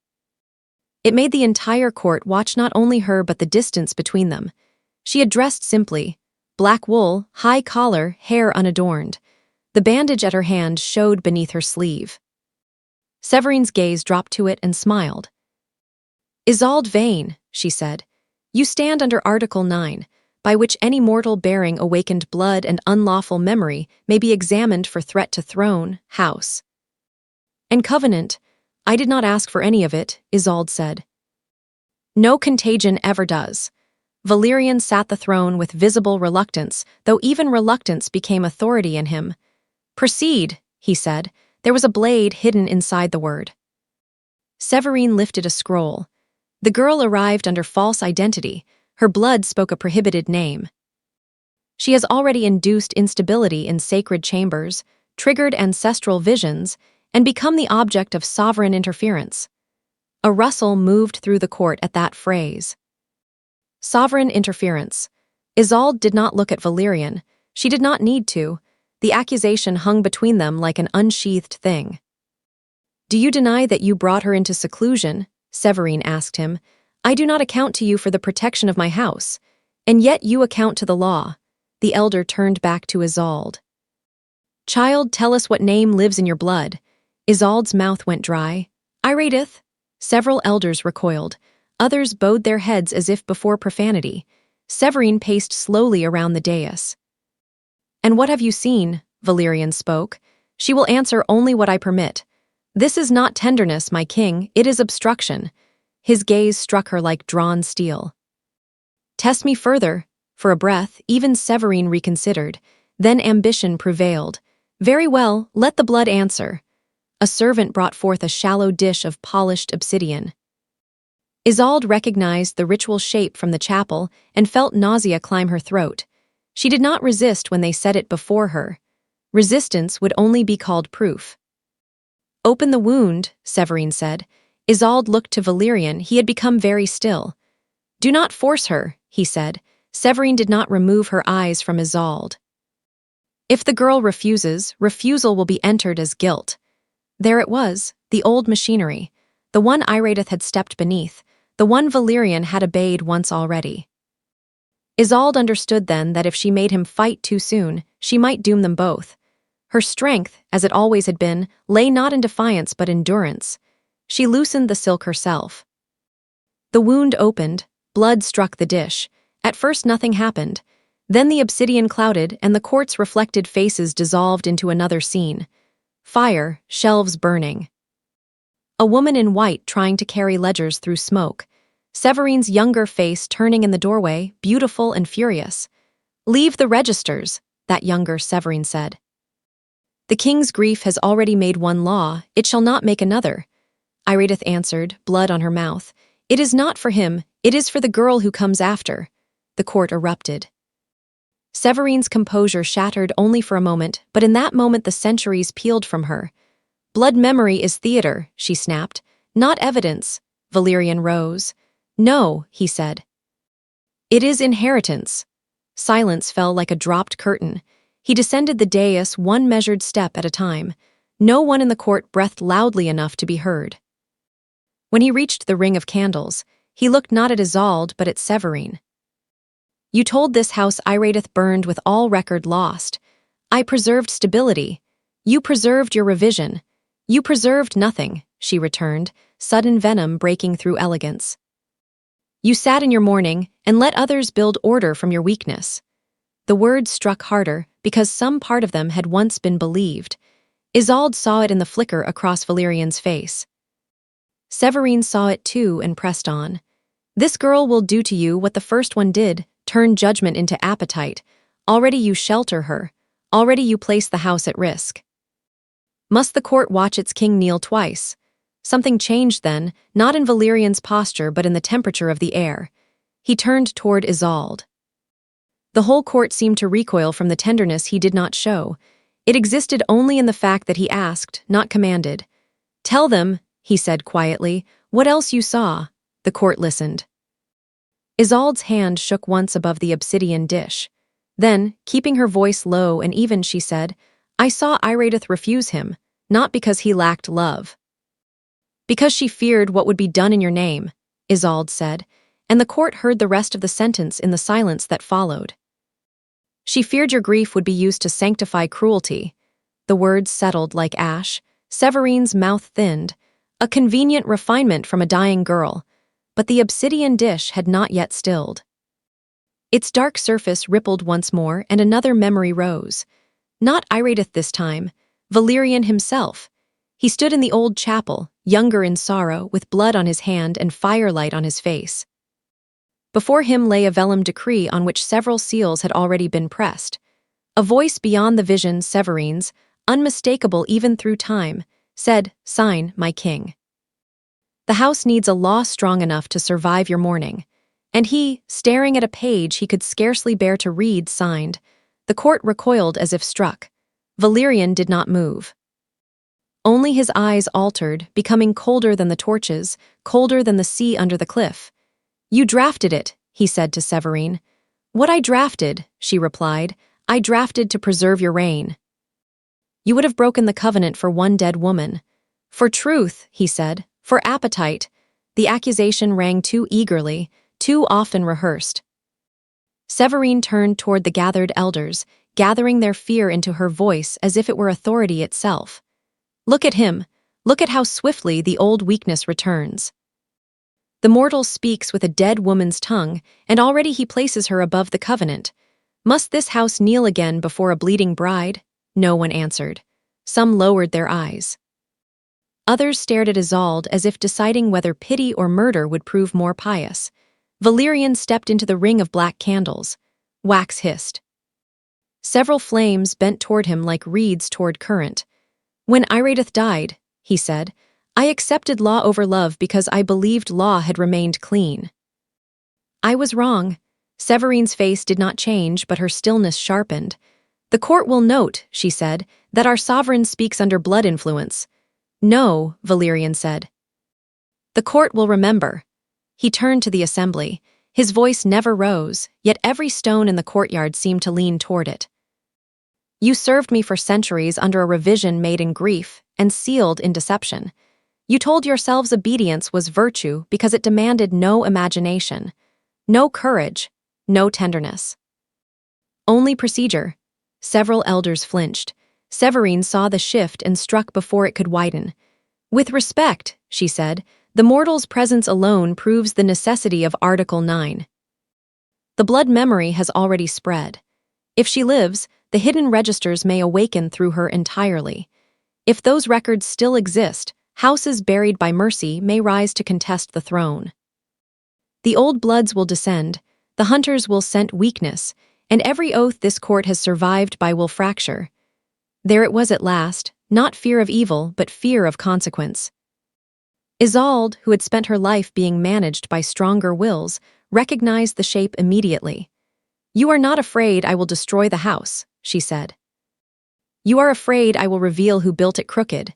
It made the entire court watch not only her but the distance between them. She had dressed simply, black wool, high collar, hair unadorned. The bandage at her hand showed beneath her sleeve. Severine's gaze dropped to it and smiled. "Isolde Vane," she said, "you stand under Article 9, by which any mortal bearing awakened blood and unlawful memory may be examined for threat to throne, house, and covenant. I did not ask for any of it," Isolde said. "No contagion ever does." Valerian sat the throne with visible reluctance, though even reluctance became authority in him. "Proceed," he said. There was a blade hidden inside the word. Severine lifted a scroll. The girl arrived under false identity. Her blood spoke a prohibited name. She has already induced instability in sacred chambers, triggered ancestral visions, and become the object of sovereign interference. A rustle moved through the court at that phrase. Sovereign interference. Isolde did not look at Valerian. She did not need to. The accusation hung between them like an unsheathed thing. "Do you deny that you brought her into seclusion?" Severine asked him. "I do not account to you for the protection of my house, and yet you account to the law." The elder turned back to Isolde. "Child, tell us what name lives in your blood." Isolde's mouth went dry. "Iratith?" Several elders recoiled. Others bowed their heads as if before profanity. Severine paced slowly around the dais. "And what have you seen?" Valerian spoke. "She will answer only what I permit. This is not tenderness, my king, it is obstruction." His gaze struck her like drawn steel. "Test me further." For a breath, even Severine reconsidered. Then ambition prevailed. "Very well, let the blood answer." A servant brought forth a shallow dish of polished obsidian. Isolde recognized the ritual shape from the chapel and felt nausea climb her throat. She did not resist when they set it before her. Resistance would only be called proof. "Open the wound," Severine said. Isolde looked to Valerian. He had become very still. "Do not force her," he said. Severine did not remove her eyes from Isolde. "If the girl refuses, refusal will be entered as guilt." There it was, the old machinery, the one Iratith had stepped beneath, the one Valerian had obeyed once already. Isolde understood then that if she made him fight too soon, she might doom them both. Her strength, as it always had been, lay not in defiance but endurance. She loosened the silk herself. The wound opened, blood struck the dish. At first nothing happened. Then the obsidian clouded and the court's reflected faces dissolved into another scene. Fire, shelves burning. A woman in white trying to carry ledgers through smoke. Severine's younger face turning in the doorway, beautiful and furious. "Leave the registers," that younger Severine said. "The king's grief has already made one law, it shall not make another." Iratith answered, blood on her mouth. "It is not for him, it is for the girl who comes after." The court erupted. Severine's composure shattered only for a moment, but in that moment the centuries peeled from her. "Blood memory is theater," she snapped. "Not evidence." Valerian rose. "No," he said. "It is inheritance." Silence fell like a dropped curtain. He descended the dais one measured step at a time. No one in the court breathed loudly enough to be heard. When he reached the ring of candles, he looked not at Isolde but at Severine. "You told this house Iratith burned with all record lost. I preserved stability. You preserved your revision. You preserved nothing," she returned, sudden venom breaking through elegance. "You sat in your mourning and let others build order from your weakness." The words struck harder because some part of them had once been believed. Isolde saw it in the flicker across Valerian's face. Severine saw it too and pressed on. "This girl will do to you what the first one did, turn judgment into appetite. Already you shelter her. Already you place the house at risk. Must the court watch its king kneel twice?" Something changed then, not in Valerian's posture but in the temperature of the air. He turned toward Isolde. The whole court seemed to recoil from the tenderness he did not show. It existed only in the fact that he asked, not commanded. "Tell them," he said quietly, "what else you saw." The court listened. Isolde's hand shook once above the obsidian dish. Then, keeping her voice low and even, she said, "I saw Iratith refuse him, not because he lacked love, Because she feared what would be done in your name, Isolde said, and the court heard the rest of the sentence in the silence that followed. She feared your grief would be used to sanctify cruelty. The words settled like ash. Severine's mouth thinned, a convenient refinement from a dying girl, but the obsidian dish had not yet stilled. Its dark surface rippled once more, and another memory rose. Not Iradith this time, Valerian himself. He stood in the old chapel, younger in sorrow, with blood on his hand and firelight on his face. Before him lay a vellum decree on which several seals had already been pressed. A voice beyond the vision, Severine's, unmistakable even through time, said, "Sign, my king." The house needs a law strong enough to survive your mourning. And he, staring at a page he could scarcely bear to read, signed. The court recoiled as if struck. Valerian did not move. Only his eyes altered, becoming colder than the torches, colder than the sea under the cliff. "You drafted it," he said to Severine. "What I drafted," she replied, "I drafted to preserve your reign." "You would have broken the covenant for one dead woman." "For truth," he said, "for appetite." The accusation rang too eagerly, too often rehearsed. Severine turned toward the gathered elders, gathering their fear into her voice as if it were authority itself. "Look at him. Look at how swiftly the old weakness returns. The mortal speaks with a dead woman's tongue, and already he places her above the covenant. Must this house kneel again before a bleeding bride?" No one answered. Some lowered their eyes. Others stared at Isolde as if deciding whether pity or murder would prove more pious. Valerian stepped into the ring of black candles. Wax hissed. Several flames bent toward him like reeds toward current. "When Iradith died," he said, "I accepted law over love because I believed law had remained clean. I was wrong." Severine's face did not change, but her stillness sharpened. "The court will note," she said, "that our sovereign speaks under blood influence." "No," Valerian said. "The court will remember." He turned to the assembly. His voice never rose, yet every stone in the courtyard seemed to lean toward it. "You served me for centuries under a revision made in grief and sealed in deception. You told yourselves obedience was virtue because it demanded no imagination, no courage, no tenderness. Only procedure." Several elders flinched. Severine saw the shift and struck before it could widen. "With respect," she said, "the mortal's presence alone proves the necessity of Article 9. The blood memory has already spread. If she lives, the hidden registers may awaken through her entirely. If those records still exist, houses buried by mercy may rise to contest the throne. The old bloods will descend, the hunters will scent weakness, and every oath this court has survived by will fracture." There it was at last, not fear of evil, but fear of consequence. Isolde, who had spent her life being managed by stronger wills, recognized the shape immediately. "You are not afraid I will destroy the house," she said. "You are afraid I will reveal who built it crooked."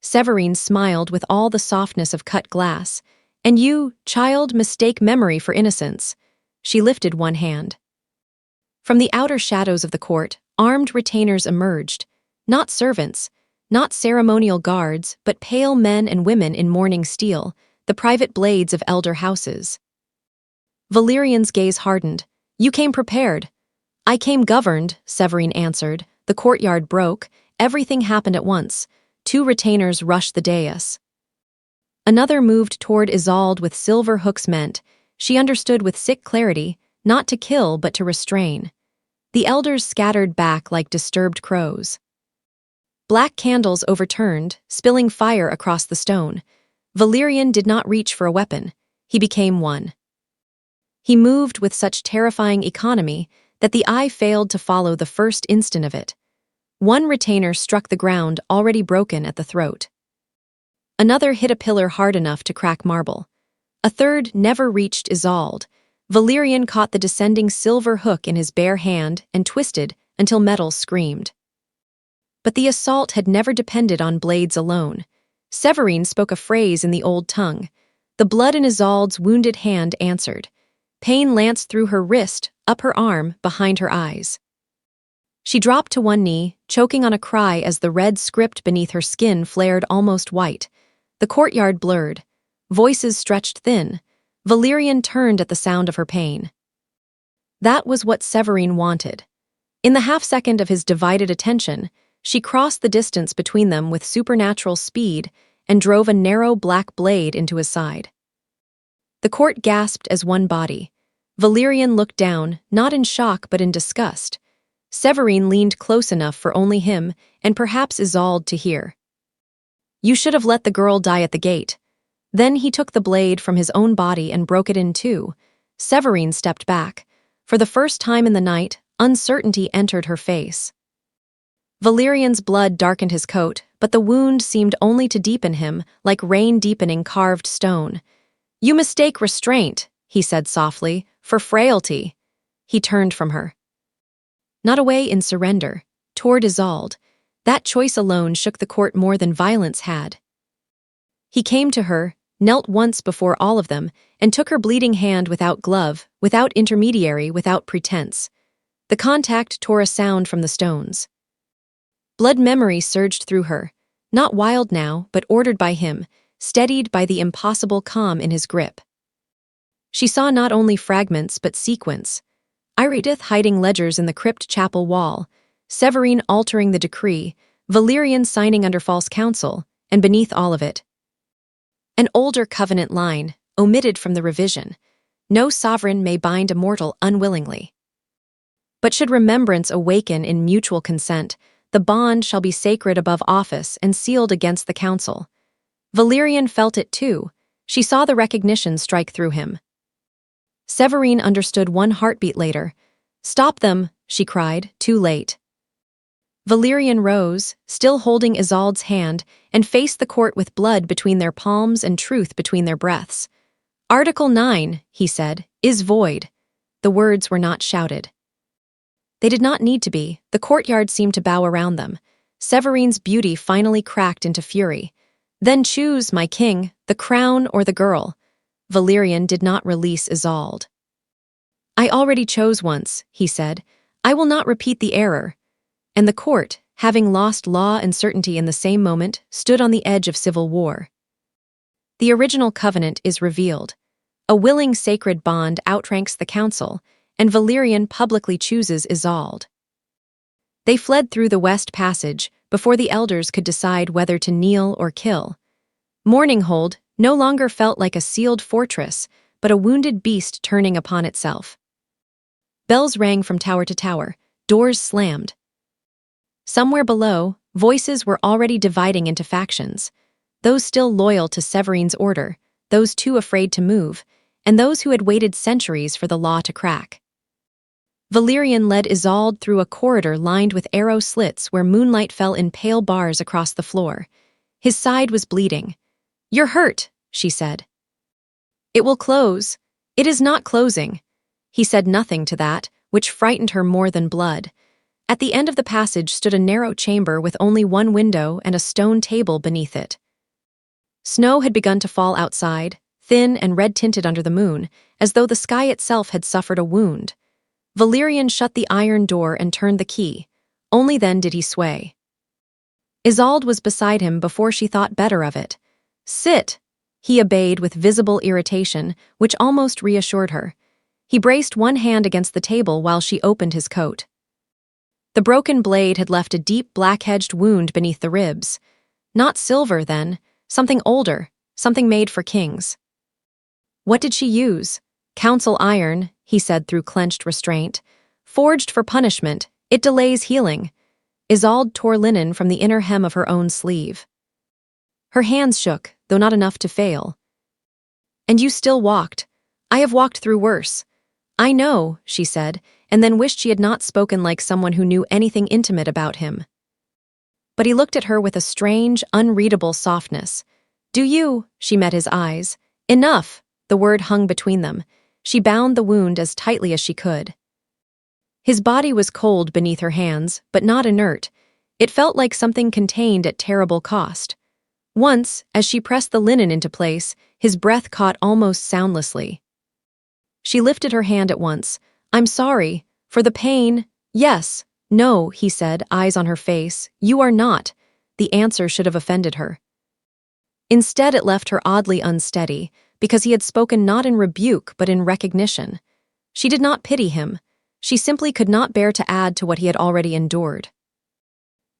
Severine smiled with all the softness of cut glass. "And you, child, mistake memory for innocence." She lifted one hand. From the outer shadows of the court, armed retainers emerged. Not servants, not ceremonial guards, but pale men and women in mourning steel, the private blades of elder houses. Valerian's gaze hardened. "You came prepared." "I came governed," Severine answered. The courtyard broke. Everything happened at once. 2 retainers rushed the dais. Another moved toward Isolde with silver hooks meant. She understood with sick clarity, not to kill but to restrain. The elders scattered back like disturbed crows. Black candles overturned, spilling fire across the stone. Valerian did not reach for a weapon. He became one. He moved with such terrifying economy that the eye failed to follow the first instant of it. One retainer struck the ground, already broken at the throat. Another hit a pillar hard enough to crack marble. A third never reached Isolde. Valerian caught the descending silver hook in his bare hand and twisted until metal screamed. But the assault had never depended on blades alone. Severine spoke a phrase in the old tongue. The blood in Isolde's wounded hand answered. Pain lanced through her wrist, up her arm, behind her eyes. She dropped to one knee, choking on a cry as the red script beneath her skin flared almost white. The courtyard blurred. Voices stretched thin. Valerian turned at the sound of her pain. That was what Severine wanted. In the half-second of his divided attention, she crossed the distance between them with supernatural speed and drove a narrow black blade into his side. The court gasped as one body. Valerian looked down, not in shock but in disgust. Severine leaned close enough for only him, and perhaps Isolde, to hear. "You should have let the girl die at the gate." Then he took the blade from his own body and broke it in two. Severine stepped back. For the first time in the night, uncertainty entered her face. Valerian's blood darkened his coat, but the wound seemed only to deepen him, like rain deepening carved stone. "You mistake restraint," he said softly, "for frailty." He turned from her. Not away in surrender, toward Isolde. That choice alone shook the court more than violence had. He came to her, knelt once before all of them, and took her bleeding hand without glove, without intermediary, without pretense. The contact tore a sound from the stones. Blood memory surged through her, not wild now, but ordered by him, steadied by the impossible calm in his grip. She saw not only fragments but sequence. Iridith hiding ledgers in the crypt chapel wall, Severine altering the decree, Valerian signing under false counsel, and beneath all of it, an older covenant line, omitted from the revision. No sovereign may bind a mortal unwillingly. But should remembrance awaken in mutual consent, the bond shall be sacred above office and sealed against the council. Valerian felt it too. She saw the recognition strike through him. Severine understood one heartbeat later. "Stop them," she cried, too late. Valerian rose, still holding Isolde's hand, and faced the court with blood between their palms and truth between their breaths. "Article 9, he said, "is void." The words were not shouted. They did not need to be. The courtyard seemed to bow around them. Severine's beauty finally cracked into fury. "Then choose, my king, the crown or the girl." Valerian did not release Isolde. "I already chose once," he said. "I will not repeat the error." And the court, having lost law and certainty in the same moment, stood on the edge of civil war. The original covenant is revealed. A willing sacred bond outranks the council, and Valerian publicly chooses Isolde. They fled through the West Passage before the elders could decide whether to kneel or kill. Morninghold no longer felt like a sealed fortress, but a wounded beast turning upon itself. Bells rang from tower to tower, doors slammed. Somewhere below, voices were already dividing into factions, those still loyal to Severine's order, those too afraid to move, and those who had waited centuries for the law to crack. Valerian led Isolde through a corridor lined with arrow slits where moonlight fell in pale bars across the floor. His side was bleeding. "You're hurt," she said. "It will close." "It is not closing." He said nothing to that, which frightened her more than blood. At the end of the passage stood a narrow chamber with only one window and a stone table beneath it. Snow had begun to fall outside, thin and red-tinted under the moon, as though the sky itself had suffered a wound. Valerian shut the iron door and turned the key. Only then did he sway. Isolde was beside him before she thought better of it. "Sit," he obeyed with visible irritation, which almost reassured her. He braced one hand against the table while she opened his coat. The broken blade had left a deep black-edged wound beneath the ribs. Not silver, then. Something older, something made for kings. "What did she use?" "Council iron," he said through clenched restraint. "Forged for punishment. It delays healing." Isolde tore linen from the inner hem of her own sleeve. Her hands shook, though not enough to fail. "And you still walked. I have walked through worse." "I know," she said, and then wished she had not spoken like someone who knew anything intimate about him. But he looked at her with a strange, unreadable softness. "Do you?" She met his eyes. "Enough!" The word hung between them. She bound the wound as tightly as she could. His body was cold beneath her hands, but not inert. It felt like something contained at terrible cost. Once, as she pressed the linen into place, his breath caught almost soundlessly. She lifted her hand at once. "I'm sorry. For the pain." "Yes." "No," he said, eyes on her face. "You are not." The answer should have offended her. Instead, it left her oddly unsteady, because he had spoken not in rebuke but in recognition. She did not pity him. She simply could not bear to add to what he had already endured.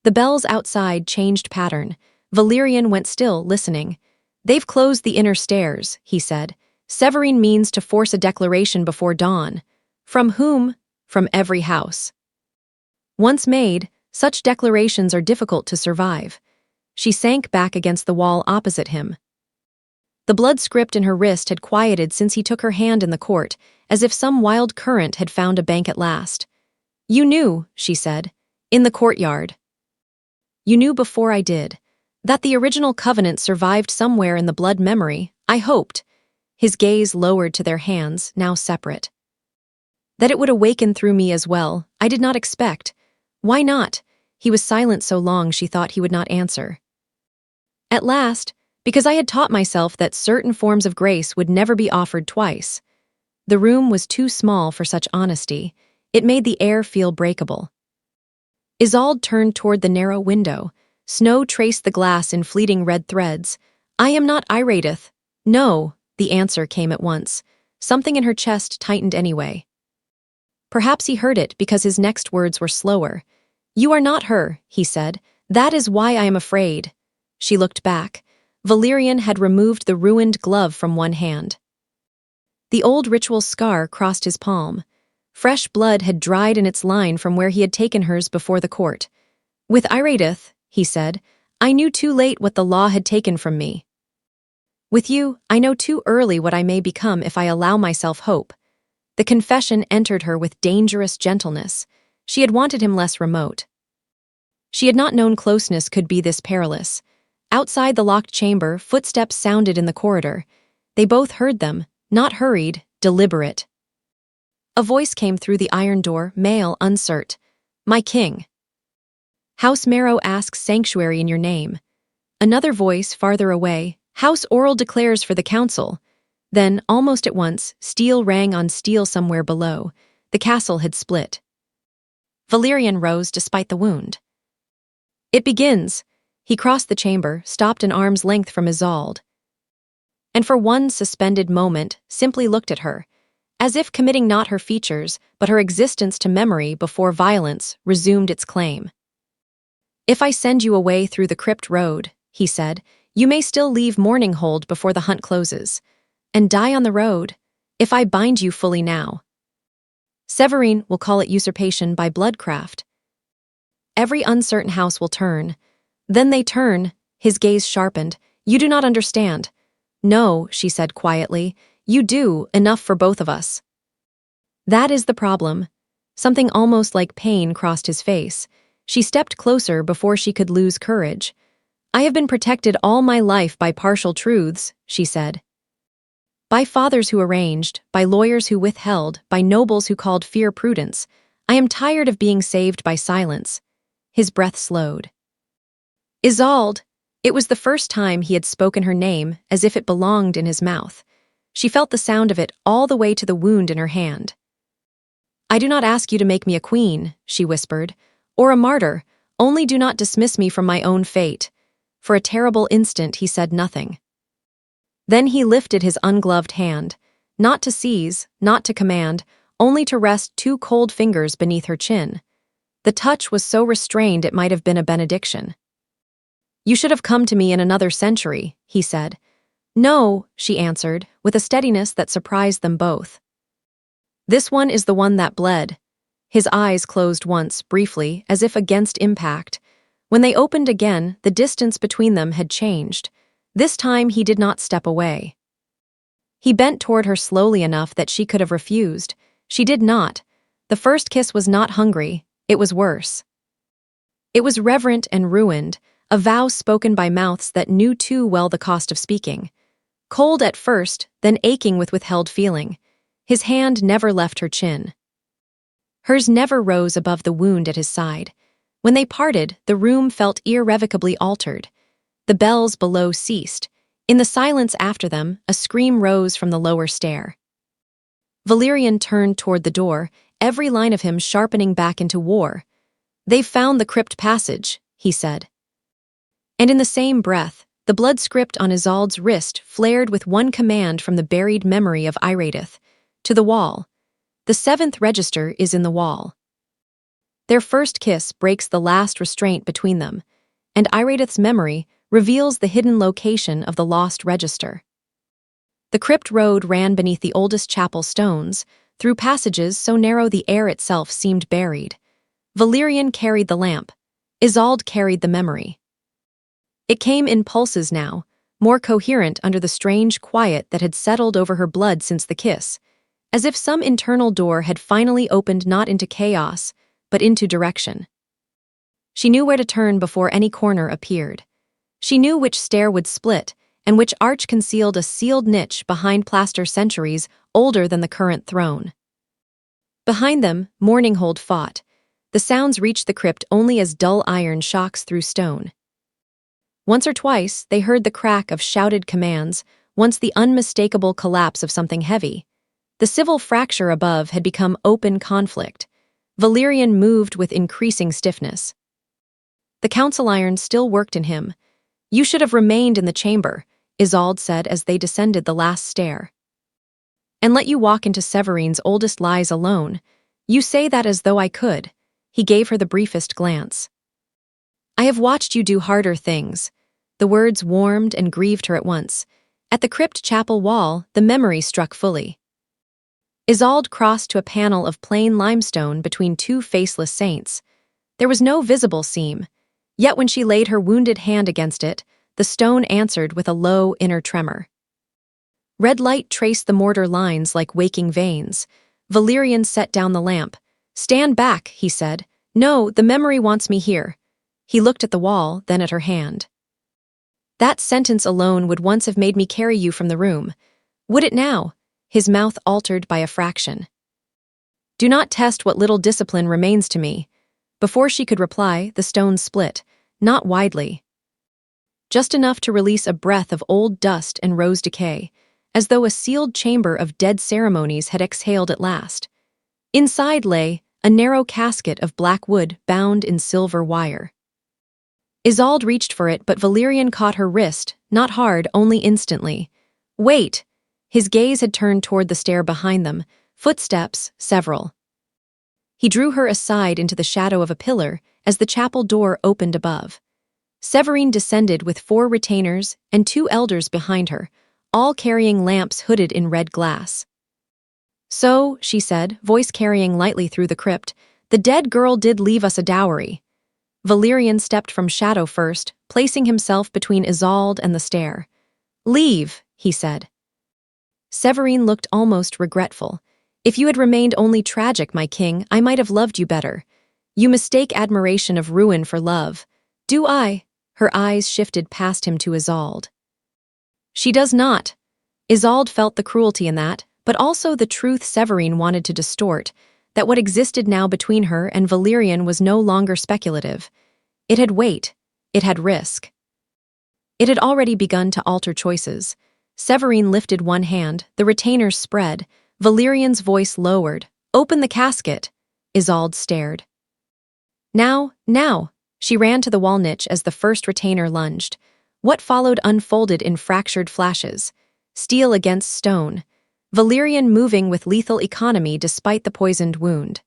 The bells outside changed pattern. Valerian went still, listening. "They've closed the inner stairs," he said. "Severine means to force a declaration before dawn." "From whom?" "From every house." Once made, such declarations are difficult to survive. She sank back against the wall opposite him. The blood script in her wrist had quieted since he took her hand in the court, as if some wild current had found a bank at last. "You knew," she said, "in the courtyard. You knew before I did. That the original covenant survived somewhere in the blood memory, I hoped." His gaze lowered to their hands, now separate. "That it would awaken through me as well, I did not expect." "Why not?" He was silent so long she thought he would not answer. "At last, because I had taught myself that certain forms of grace would never be offered twice." The room was too small for such honesty. It made the air feel breakable. Isolde turned toward the narrow window. Snow traced the glass in fleeting red threads. "I am not irateth." "No," the answer came at once. Something in her chest tightened anyway. Perhaps he heard it because his next words were slower. "You are not her," he said. "That is why I am afraid." She looked back. Valerian had removed the ruined glove from one hand. The old ritual scar crossed his palm. Fresh blood had dried in its line from where he had taken hers before the court. "With Iratith," he said, "I knew too late what the law had taken from me. With you, I know too early what I may become if I allow myself hope." The confession entered her with dangerous gentleness. She had wanted him less remote. She had not known closeness could be this perilous. Outside the locked chamber, footsteps sounded in the corridor. They both heard them, not hurried, deliberate. A voice came through the iron door, male, uncert. "My king." "House Marrow asks sanctuary in your name." Another voice, farther away. "House Oral declares for the council." Then, almost at once, steel rang on steel somewhere below. The castle had split. Valerian rose despite the wound. "It begins." He crossed the chamber, stopped an arm's length from Isolde, and for one suspended moment simply looked at her, as if committing not her features, but her existence to memory before violence resumed its claim. "If I send you away through the crypt road," he said, "you may still leave Mourninghold before the hunt closes. And die on the road, if I bind you fully now. Severine will call it usurpation by bloodcraft. Every uncertain house will turn. Then they turn." His gaze sharpened. "You do not understand." "No," she said quietly. "You do, enough for both of us." "That is the problem." Something almost like pain crossed his face. She stepped closer before she could lose courage. "I have been protected all my life by partial truths," she said. "By fathers who arranged, by lawyers who withheld, by nobles who called fear prudence. I am tired of being saved by silence." His breath slowed. "Isolde!" It was the first time he had spoken her name as if it belonged in his mouth. She felt the sound of it all the way to the wound in her hand. "I do not ask you to make me a queen," she whispered, "or a martyr. Only do not dismiss me from my own fate." For a terrible instant he said nothing. Then he lifted his ungloved hand, not to seize, not to command, only to rest two cold fingers beneath her chin. The touch was so restrained it might have been a benediction. "You should have come to me in another century," he said. "No," she answered, with a steadiness that surprised them both. "This one is the one that bled." His eyes closed once, briefly, as if against impact. When they opened again, the distance between them had changed. This time he did not step away. He bent toward her slowly enough that she could have refused. She did not. The first kiss was not hungry, it was worse. It was reverent and ruined, a vow spoken by mouths that knew too well the cost of speaking. Cold at first, then aching with withheld feeling. His hand never left her chin. Hers never rose above the wound at his side. When they parted, the room felt irrevocably altered. The bells below ceased. In the silence after them, a scream rose from the lower stair. Valerian turned toward the door, every line of him sharpening back into war. "They've found the crypt passage," he said. And in the same breath, The blood script on Isolde's wrist flared with one command from the buried memory of Iradith. To the wall. The 7th register is in the wall. Their first kiss breaks the last restraint between them, and Iradith's memory reveals the hidden location of the lost register. The crypt road ran beneath the oldest chapel stones, through passages so narrow the air itself seemed buried. Valerian carried the lamp. Isolde carried the memory. It came in pulses now, more coherent under the strange quiet that had settled over her blood since the kiss, as if some internal door had finally opened not into chaos, but into direction. She knew where to turn before any corner appeared. She knew which stair would split, and which arch concealed a sealed niche behind plaster centuries older than the current throne. Behind them, Mourninghold fought. The sounds reached the crypt only as dull iron shocks through stone. Once or twice, they heard the crack of shouted commands, once the unmistakable collapse of something heavy. The civil fracture above had become open conflict. Valerian moved with increasing stiffness. The council iron still worked in him. "You should have remained in the chamber," Isolde said as they descended the last stair. "And let you walk into Severine's oldest lies alone. You say that as though I could." He gave her the briefest glance. "I have watched you do harder things." The words warmed and grieved her at once. At the crypt chapel wall, the memory struck fully. Isolde crossed to a panel of plain limestone between two faceless saints. There was no visible seam, yet when she laid her wounded hand against it, the stone answered with a low inner tremor. Red light traced the mortar lines like waking veins. Valerian set down the lamp. "Stand back," he said. "No, the memory wants me here." He looked at the wall, then at her hand. "That sentence alone would once have made me carry you from the room. Would it now?" His mouth altered by a fraction. "Do not test what little discipline remains to me." Before she could reply, the stone split, not widely. Just enough to release a breath of old dust and rose decay, as though a sealed chamber of dead ceremonies had exhaled at last. Inside lay a narrow casket of black wood bound in silver wire. Isolde reached for it, but Valerian caught her wrist, not hard, only instantly. "Wait!" His gaze had turned toward the stair behind them, footsteps, several. He drew her aside into the shadow of a pillar as the chapel door opened above. Severine descended with 4 retainers and 2 elders behind her, all carrying lamps hooded in red glass. "So," she said, voice carrying lightly through the crypt, "the dead girl did leave us a dowry." Valerian stepped from shadow first, placing himself between Isolde and the stair. "Leave," he said. Severine looked almost regretful. "If you had remained only tragic, my king, I might have loved you better. You mistake admiration of ruin for love. Do I?" Her eyes shifted past him to Isolde. "She does not." Isolde felt the cruelty in that, but also the truth Severine wanted to distort, that what existed now between her and Valerian was no longer speculative. It had weight. It had risk. It had already begun to alter choices. Severine lifted one hand, the retainers spread, Valerian's voice lowered. "Open the casket." Isolde stared. Now. She ran to the wall niche as the first retainer lunged. What followed unfolded in fractured flashes. Steel against stone. Valerian moving with lethal economy despite the poisoned wound.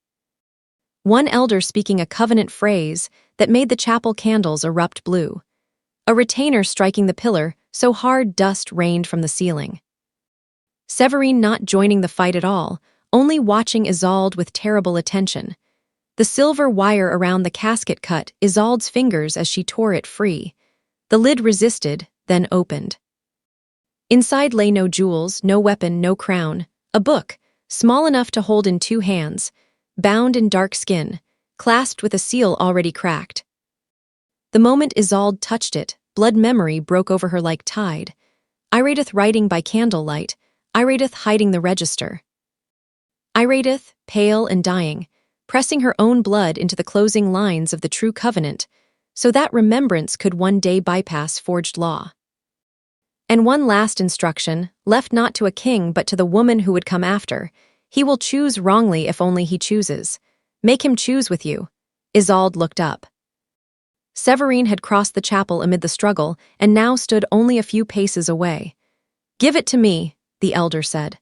One elder speaking a covenant phrase that made the chapel candles erupt blue. A retainer striking the pillar so hard dust rained from the ceiling. Severine not joining the fight at all, only watching Isolde with terrible attention. The silver wire around the casket cut Isolde's fingers as she tore it free. The lid resisted, then opened. Inside lay no jewels, no weapon, no crown. A book, small enough to hold in 2 hands, bound in dark skin, clasped with a seal already cracked. The moment Isolde touched it, blood memory broke over her like tide. Iradith writing by candlelight, Iradith hiding the register. Iradith, pale and dying, pressing her own blood into the closing lines of the true covenant, so that remembrance could one day bypass forged law. And one last instruction, left not to a king but to the woman who would come after. He will choose wrongly if only he chooses. Make him choose with you. Isolde looked up. Severine had crossed the chapel amid the struggle and now stood only a few paces away. "Give it to me," the elder said.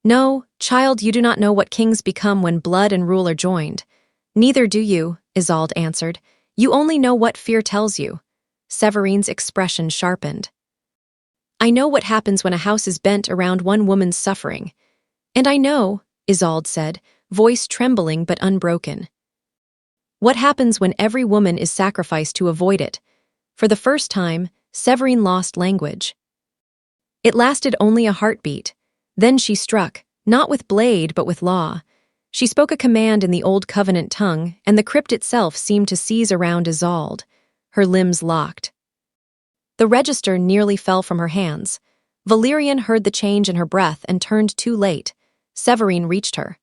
"No, child, you do not know what kings become when blood and rule are joined." "Neither do you," Isolde answered. "You only know what fear tells you." Severine's expression sharpened. "I know what happens when a house is bent around one woman's suffering." "And I know," Isolde said, voice trembling but unbroken. "What happens when every woman is sacrificed to avoid it?" For the first time, Severine lost language. It lasted only a heartbeat. Then she struck, not with blade but with law. She spoke a command in the old covenant tongue, and the crypt itself seemed to seize around Isolde. Her limbs locked. The register nearly fell from her hands. Valerian heard the change in her breath and turned too late. Severine reached her.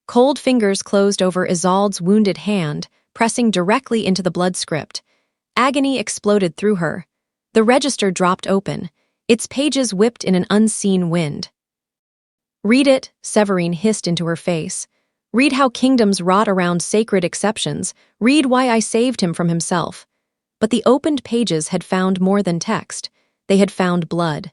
Cold fingers closed over Isolde's wounded hand, pressing directly into the blood script. Agony exploded through her. The register dropped open, its pages whipped in an unseen wind. "Read it," Severine hissed into her face. "Read how kingdoms rot around sacred exceptions. Read why I saved him from himself." But the opened pages had found more than text. They had found blood.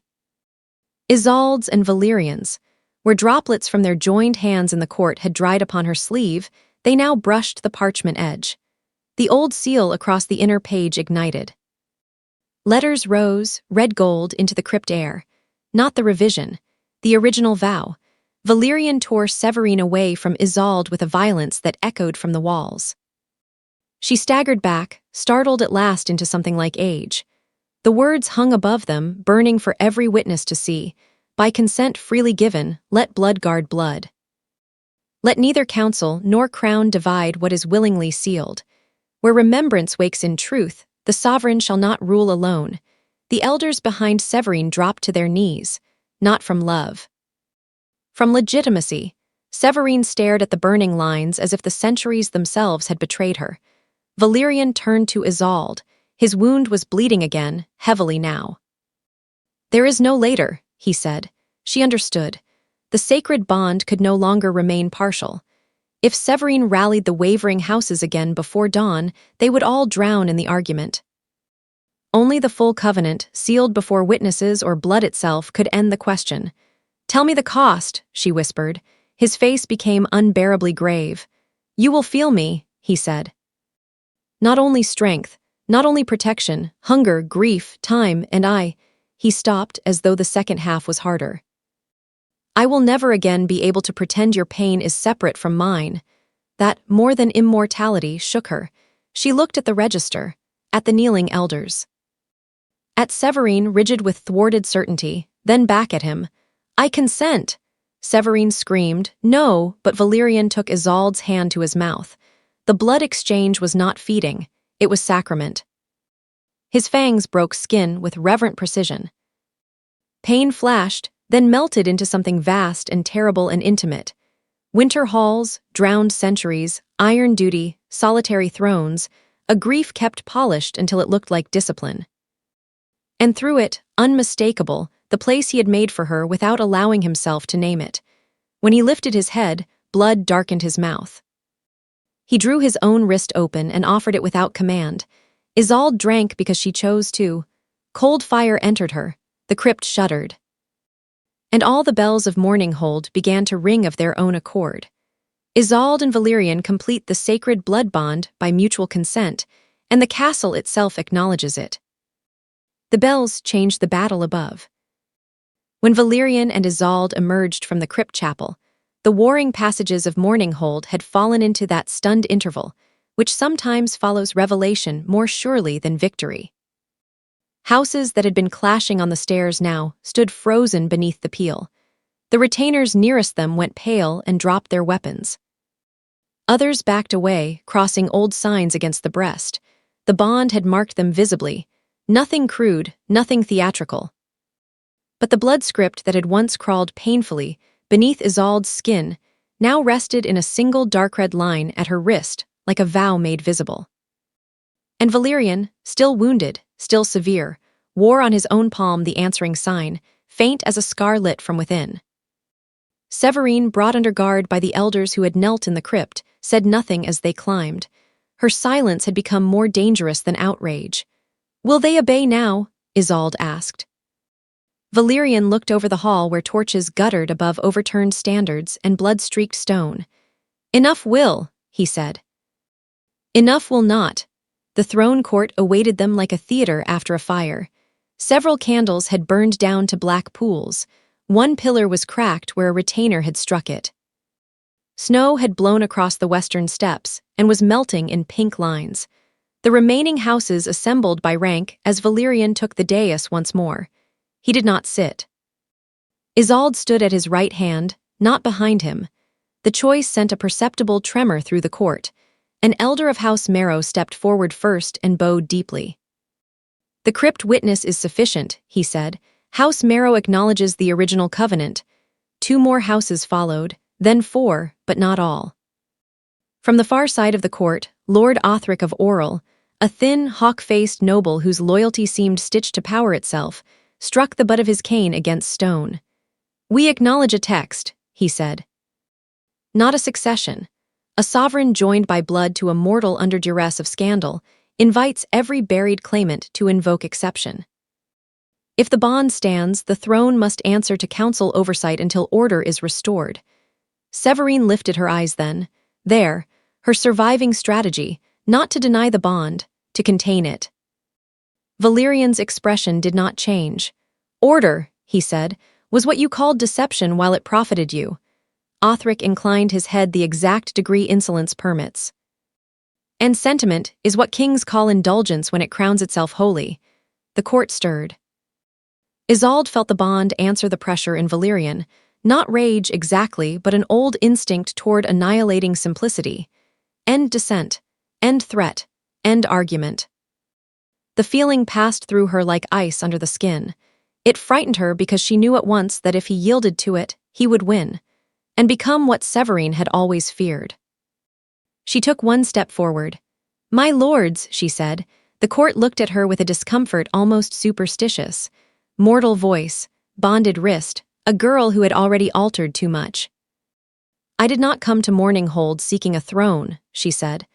Isolde's and Valerian's. Where droplets from their joined hands in the court had dried upon her sleeve, they now brushed the parchment edge. The old seal across the inner page ignited. Letters rose, red gold, into the crypt air. Not the revision, the original vow. Valerian tore Severine away from Isolde with a violence that echoed from the walls. She staggered back, startled at last into something like age. The words hung above them, burning for every witness to see. "By consent freely given, let blood guard blood. Let neither council nor crown divide what is willingly sealed. Where remembrance wakes in truth, the sovereign shall not rule alone." The elders behind Severine dropped to their knees, not from love. From legitimacy. Severine stared at the burning lines as if the centuries themselves had betrayed her. Valerian turned to Isolde. His wound was bleeding again, heavily now. "There is no later," he said. She understood. The sacred bond could no longer remain partial. If Severine rallied the wavering houses again before dawn, they would all drown in the argument. Only the full covenant, sealed before witnesses or blood itself, could end the question. "Tell me the cost," she whispered. His face became unbearably grave. "You will feel me," he said. "Not only strength, not only protection, hunger, grief, time, and I." He stopped as though the second half was harder. "I will never again be able to pretend your pain is separate from mine." That, more than immortality, shook her. She looked at the register, at the kneeling elders. At Severine, rigid with thwarted certainty, then back at him. "I consent!" Severine screamed, "No," but Valerian took Isolde's hand to his mouth. The blood exchange was not feeding, it was sacrament. His fangs broke skin with reverent precision. Pain flashed, then melted into something vast and terrible and intimate. Winter halls, drowned centuries, iron duty, solitary thrones, a grief kept polished until it looked like discipline. And through it, unmistakable, the place he had made for her without allowing himself to name it. When he lifted his head, blood darkened his mouth. He drew his own wrist open and offered it without command. Isolde drank because she chose to. Cold fire entered her. The crypt shuddered. And all the bells of Mourninghold began to ring of their own accord. Isolde and Valerian complete the sacred blood bond by mutual consent, and the castle itself acknowledges it. The bells changed the battle above. When Valerian and Isolde emerged from the crypt chapel, the warring passages of Mourninghold had fallen into that stunned interval, which sometimes follows revelation more surely than victory. Houses that had been clashing on the stairs now stood frozen beneath the peel. The retainers nearest them went pale and dropped their weapons. Others backed away, crossing old signs against the breast. The bond had marked them visibly. Nothing crude, nothing theatrical. But the blood script that had once crawled painfully beneath Isolde's skin now rested in a single dark red line at her wrist, like a vow made visible. And Valerian, still wounded, still severe, wore on his own palm the answering sign, faint as a scar lit from within. Severine, brought under guard by the elders who had knelt in the crypt, said nothing as they climbed. Her silence had become more dangerous than outrage. "Will they obey now?" Isolde asked. Valerian looked over the hall where torches guttered above overturned standards and blood-streaked stone. "Enough will," he said. Enough will not. The throne court awaited them like a theater after a fire. Several candles had burned down to black pools. One pillar was cracked where a retainer had struck it. Snow had blown across the western steps and was melting in pink lines. The remaining houses assembled by rank as Valerian took the dais once more. He did not sit. Isolde stood at his right hand, not behind him. The choice sent a perceptible tremor through the court. An elder of House Marrow stepped forward first and bowed deeply. "The crypt witness is sufficient," he said. "House Marrow acknowledges the original covenant." 2 more houses followed, then 4, but not all. From the far side of the court, Lord Othric of Orel, a thin, hawk-faced noble whose loyalty seemed stitched to power itself, struck the butt of his cane against stone. "We acknowledge a text," he said. "Not a succession. A sovereign joined by blood to a mortal under duress of scandal invites every buried claimant to invoke exception. If the bond stands, the throne must answer to council oversight until order is restored." Severine lifted her eyes then. There, her surviving strategy, not to deny the bond, to contain it. Valerian's expression did not change. "Order," he said, "was what you called deception while it profited you." Othric inclined his head the exact degree insolence permits. "And sentiment is what kings call indulgence when it crowns itself holy." The court stirred. Isolde felt the bond answer the pressure in Valerian, not rage exactly, but an old instinct toward annihilating simplicity. End dissent, end threat, end argument. The feeling passed through her like ice under the skin. It frightened her because she knew at once that if he yielded to it, he would win, and become what Severine had always feared. She took one step forward. "My lords," she said. The court looked at her with a discomfort almost superstitious. Mortal voice, bonded wrist, a girl who had already altered too much. "I did not come to Mourninghold seeking a throne," she said.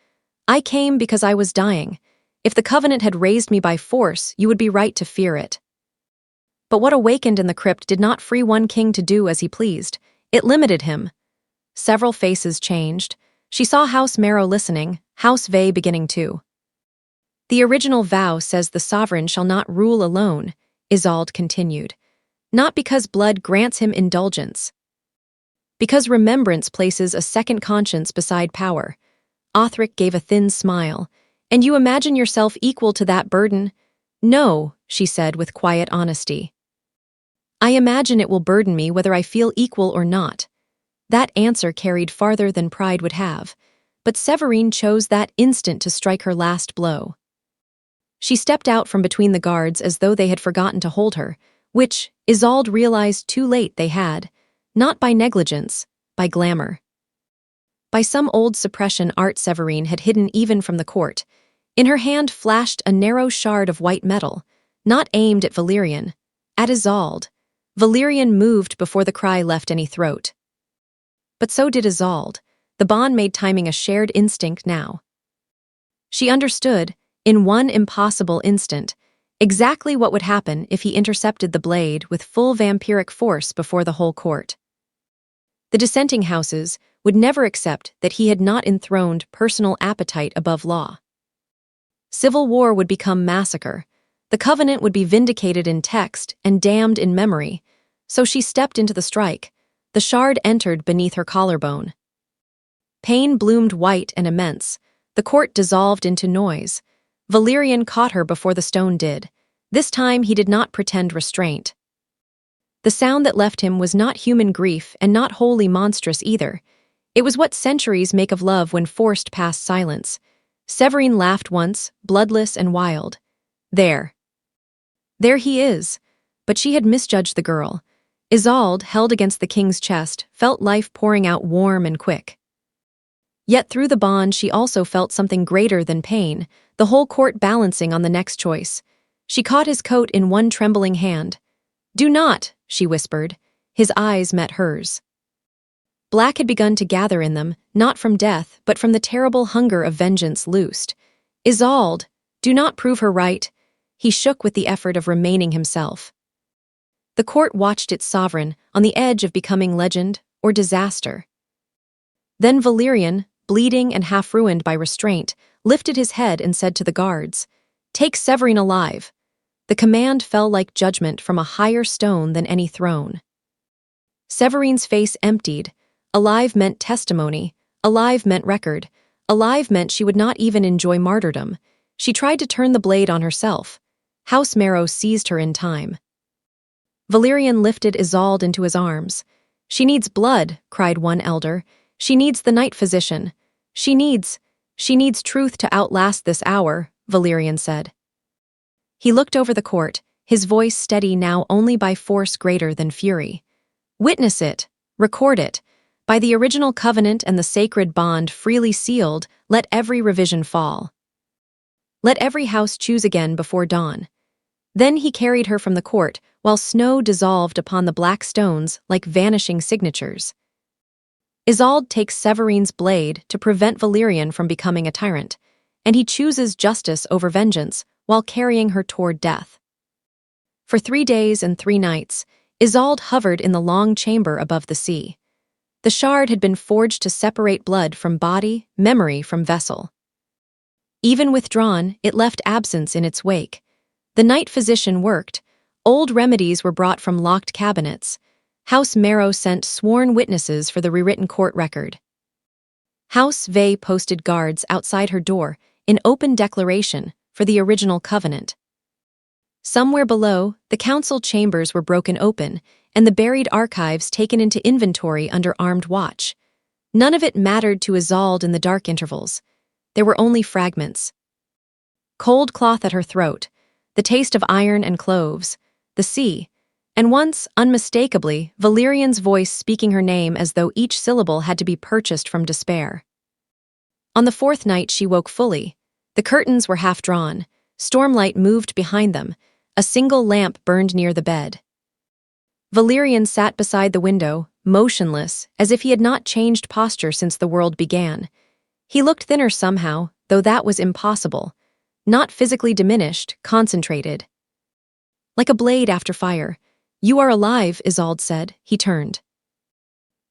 "I came because I was dying. If the covenant had raised me by force, you would be right to fear it." But what awakened in the crypt did not free one king to do as he pleased. It limited him. Several faces changed. She saw House Marrow listening, House Vey beginning too. "The original vow says the sovereign shall not rule alone," Isolde continued. "Not because blood grants him indulgence. Because remembrance places a second conscience beside power." Othric gave a thin smile. "And you imagine yourself equal to that burden?" "No," she said with quiet honesty. "I imagine it will burden me whether I feel equal or not." That answer carried farther than pride would have, but Severine chose that instant to strike her last blow. She stepped out from between the guards as though they had forgotten to hold her, which, Isolde realized too late they had, not by negligence, by glamour. By some old suppression art Severine had hidden even from the court. In her hand flashed a narrow shard of white metal, not aimed at Valerian, at Isolde. Valerian moved before the cry left any throat. But so did Isolde. The bond made timing a shared instinct now. She understood, in one impossible instant, exactly what would happen if he intercepted the blade with full vampiric force before the whole court. The dissenting houses would never accept that he had not enthroned personal appetite above law. Civil war would become massacre. The covenant would be vindicated in text and damned in memory. So she stepped into the strike. The shard entered beneath her collarbone. Pain bloomed white and immense. The court dissolved into noise. Valerian caught her before the stone did. This time he did not pretend restraint. The sound that left him was not human grief and not wholly monstrous either. It was what centuries make of love when forced past silence. Severine laughed once, bloodless and wild. There. There he is. But she had misjudged the girl. Isolde, held against the king's chest, felt life pouring out warm and quick. Yet through the bond she also felt something greater than pain, the whole court balancing on the next choice. She caught his coat in one trembling hand. "Do not," she whispered. His eyes met hers. Black had begun to gather in them, not from death, but from the terrible hunger of vengeance loosed. Isolde, do not prove her right. He shook with the effort of remaining himself. The court watched its sovereign, on the edge of becoming legend or disaster. Then Valerian, bleeding and half-ruined by restraint, lifted his head and said to the guards, "Take Severine alive." The command fell like judgment from a higher stone than any throne. Severine's face emptied. Alive meant testimony. Alive meant record. Alive meant she would not even enjoy martyrdom. She tried to turn the blade on herself. House Marrow seized her in time. Valerian lifted Isolde into his arms. "She needs blood," cried one elder. "She needs the night physician. She needs truth to outlast this hour," Valerian said. He looked over the court, his voice steady now only by force greater than fury. "Witness it, record it. By the original covenant and the sacred bond freely sealed, let every revision fall. Let every house choose again before dawn." Then he carried her from the court, while snow dissolved upon the black stones like vanishing signatures. Isolde takes Severine's blade to prevent Valerian from becoming a tyrant, and he chooses justice over vengeance while carrying her toward death. For 3 days and 3 nights, Isolde hovered in the long chamber above the sea. The shard had been forged to separate blood from body, memory from vessel. Even withdrawn, it left absence in its wake. The night physician worked. Old remedies were brought from locked cabinets. House Marrow sent sworn witnesses for the rewritten court record. House Vey posted guards outside her door in open declaration for the original covenant. Somewhere below, the council chambers were broken open and the buried archives taken into inventory under armed watch. None of it mattered to Isolde in the dark intervals. There were only fragments. Cold cloth at her throat, the taste of iron and cloves, the sea, and once, unmistakably, Valerian's voice speaking her name as though each syllable had to be purchased from despair. On the 4th night she woke fully. The curtains were half drawn. Stormlight moved behind them. A single lamp burned near the bed. Valerian sat beside the window, motionless, as if he had not changed posture since the world began. He looked thinner somehow, though that was impossible. Not physically diminished, concentrated. Like a blade after fire. "You are alive," Isolde said. He turned.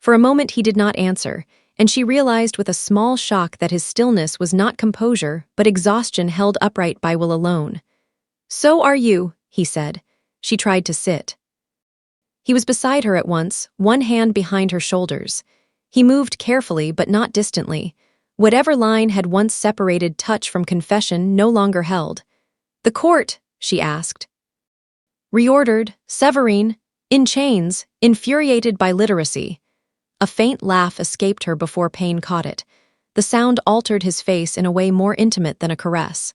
For a moment he did not answer, and she realized with a small shock that his stillness was not composure, but exhaustion held upright by will alone. "So are you," he said. She tried to sit. He was beside her at once, one hand behind her shoulders. He moved carefully but not distantly. Whatever line had once separated touch from confession no longer held. "The court?" she asked. "Reordered, Severine, in chains, infuriated by literacy." A faint laugh escaped her before pain caught it. The sound altered his face in a way more intimate than a caress.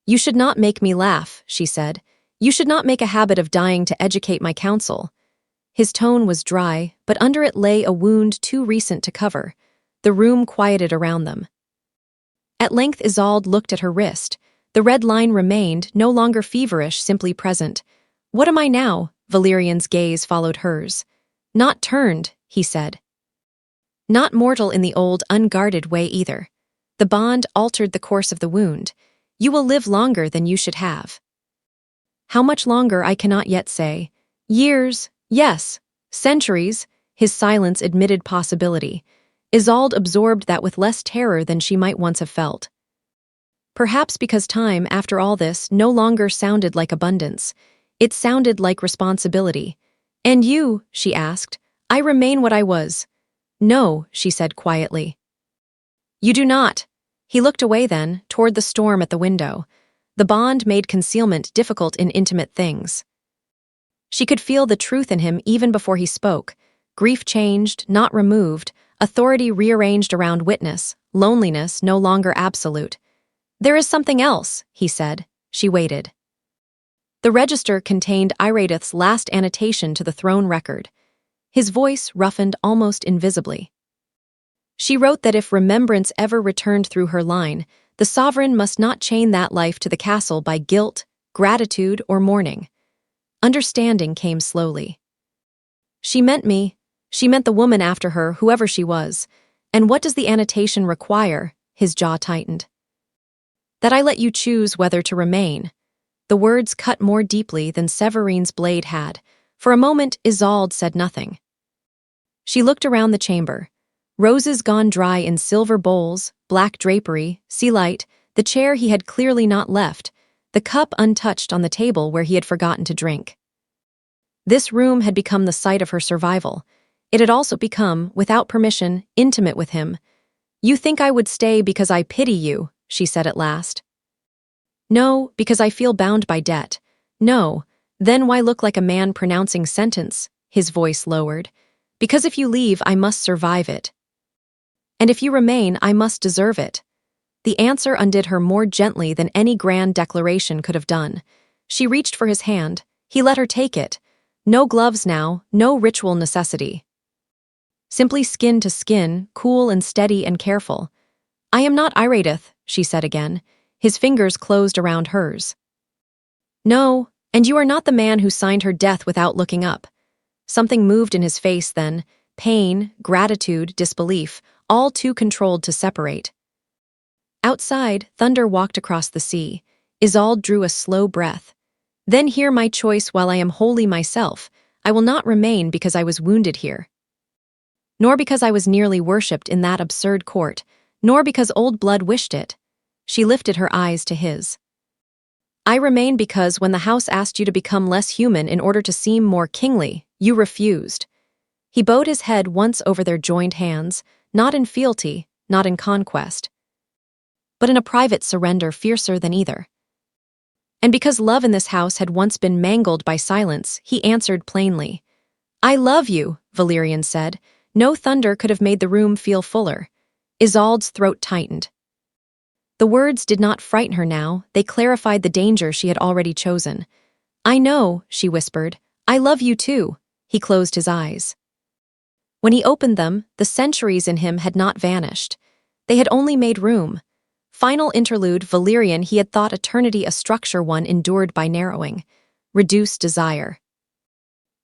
"You should not make me laugh," she said. "You should not make a habit of dying to educate my counsel." His tone was dry, but under it lay a wound too recent to cover. The room quieted around them. At length Isolde looked at her wrist. The red line remained, no longer feverish, simply present. "What am I now?" Valerian's gaze followed hers. "Not turned," he said. "Not mortal in the old, unguarded way either. The bond altered the course of the wound. You will live longer than you should have." How much longer I cannot yet say. Years, yes. Centuries, his silence admitted possibility. Isolde absorbed that with less terror than she might once have felt. Perhaps because time, after all this, no longer sounded like abundance. It sounded like responsibility. "And you?" she asked. "I remain what I was." "No," she said quietly. "You do not." He looked away then, toward the storm at the window. The bond made concealment difficult in intimate things. She could feel the truth in him even before he spoke. Grief changed, not removed, authority rearranged around witness, loneliness no longer absolute. "There is something else," he said. She waited. The register contained Iradith's last annotation to the throne record. His voice roughened almost invisibly. She wrote that if remembrance ever returned through her line, the sovereign must not chain that life to the castle by guilt, gratitude, or mourning. Understanding came slowly. "She meant me. She meant the woman after her, whoever she was. And what does the annotation require? His jaw tightened. That I let you choose whether to remain. The words cut more deeply than Severine's blade had. For a moment, Isolde said nothing. She looked around the chamber. Roses gone dry in silver bowls, black drapery, sea light, the chair he had clearly not left, the cup untouched on the table where he had forgotten to drink. This room had become the site of her survival. It had also become, without permission, intimate with him. "You think I would stay because I pity you," she said at last. "No, because I feel bound by debt. No, then why look like a man pronouncing sentence?" His voice lowered. "Because if you leave, I must survive it. And if you remain, I must deserve it." The answer undid her more gently than any grand declaration could have done. She reached for his hand. He let her take it. No gloves now, no ritual necessity. Simply skin to skin, cool and steady and careful. "I am not Iradith," she said again. His fingers closed around hers. "No, and you are not the man who signed her death without looking up." Something moved in his face then, pain, gratitude, disbelief, all too controlled to separate. Outside, thunder walked across the sea. Isolde drew a slow breath. "Then hear my choice while I am wholly myself. I will not remain because I was wounded here. Nor because I was nearly worshipped in that absurd court, nor because old blood wished it." She lifted her eyes to his. "I remain because when the house asked you to become less human in order to seem more kingly, you refused." He bowed his head once over their joined hands, not in fealty, not in conquest, but in a private surrender fiercer than either. And because love in this house had once been mangled by silence, he answered plainly. "I love you," Valerian said. No thunder could have made the room feel fuller. Isolde's throat tightened. The words did not frighten her now, they clarified the danger she had already chosen. "I know," she whispered. "I love you too." He closed his eyes. When he opened them, the centuries in him had not vanished. They had only made room. Final interlude, Valerian, he had thought eternity a structure one endured by narrowing. Reduce desire.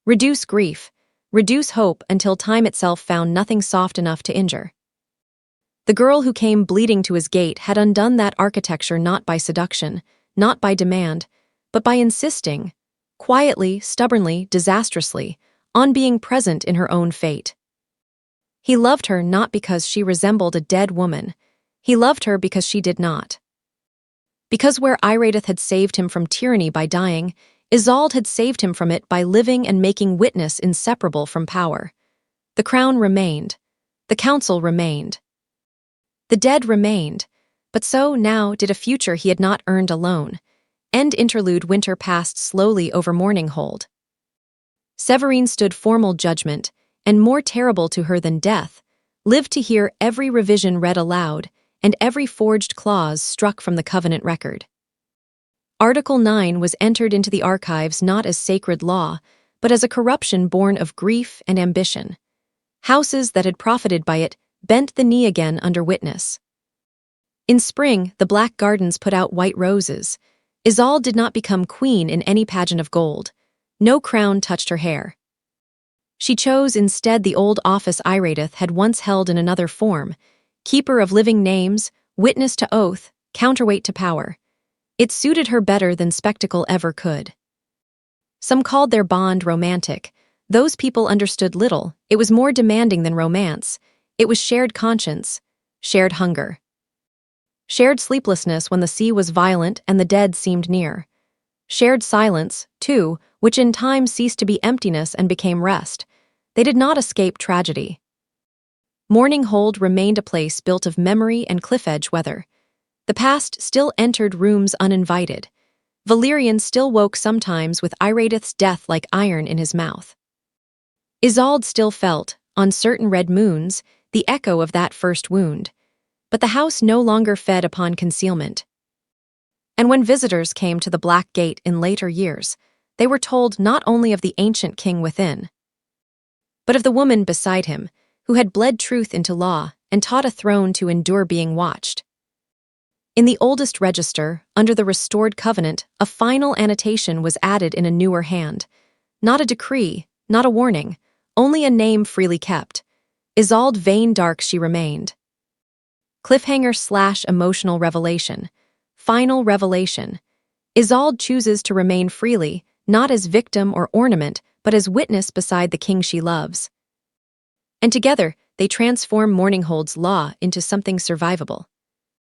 Reduce grief. Reduce hope until time itself found nothing soft enough to injure. The girl who came bleeding to his gate had undone that architecture not by seduction, not by demand, but by insisting, quietly, stubbornly, disastrously, on being present in her own fate. He loved her not because she resembled a dead woman. He loved her because she did not. Because where Iradith had saved him from tyranny by dying, Isolde had saved him from it by living and making witness inseparable from power. The crown remained. The council remained. The dead remained. But so, now, did a future he had not earned alone. End interlude. Winter passed slowly over Morninghold. Severine stood formal judgment, and more terrible to her than death, lived to hear every revision read aloud, and every forged clause struck from the covenant record. Article 9 was entered into the archives not as sacred law, but as a corruption born of grief and ambition. Houses that had profited by it bent the knee again under witness. In spring, the black gardens put out white roses. Isolde did not become queen in any pageant of gold. No crown touched her hair. She chose instead the old office Iradith had once held in another form, keeper of living names, witness to oath, counterweight to power. It suited her better than spectacle ever could. Some called their bond romantic. Those people understood little. It was more demanding than romance. It was shared conscience, shared hunger. Shared sleeplessness when the sea was violent and the dead seemed near. Shared silence, too, which in time ceased to be emptiness and became rest. They did not escape tragedy. Morninghold remained a place built of memory and cliff-edge weather. The past still entered rooms uninvited. Valerian still woke sometimes with Iradith's death like iron in his mouth. Isolde still felt, on certain red moons, the echo of that first wound. But the house no longer fed upon concealment. And when visitors came to the Black Gate in later years, they were told not only of the ancient king within, but of the woman beside him, who had bled truth into law and taught a throne to endure being watched. In the oldest register, under the restored covenant, a final annotation was added in a newer hand. Not a decree, not a warning, only a name freely kept. Isolde Vane dark she remained. Cliffhanger/emotional revelation. Final revelation. Isolde chooses to remain freely, not as victim or ornament, but as witness beside the king she loves. And together, they transform Mourninghold's law into something survivable.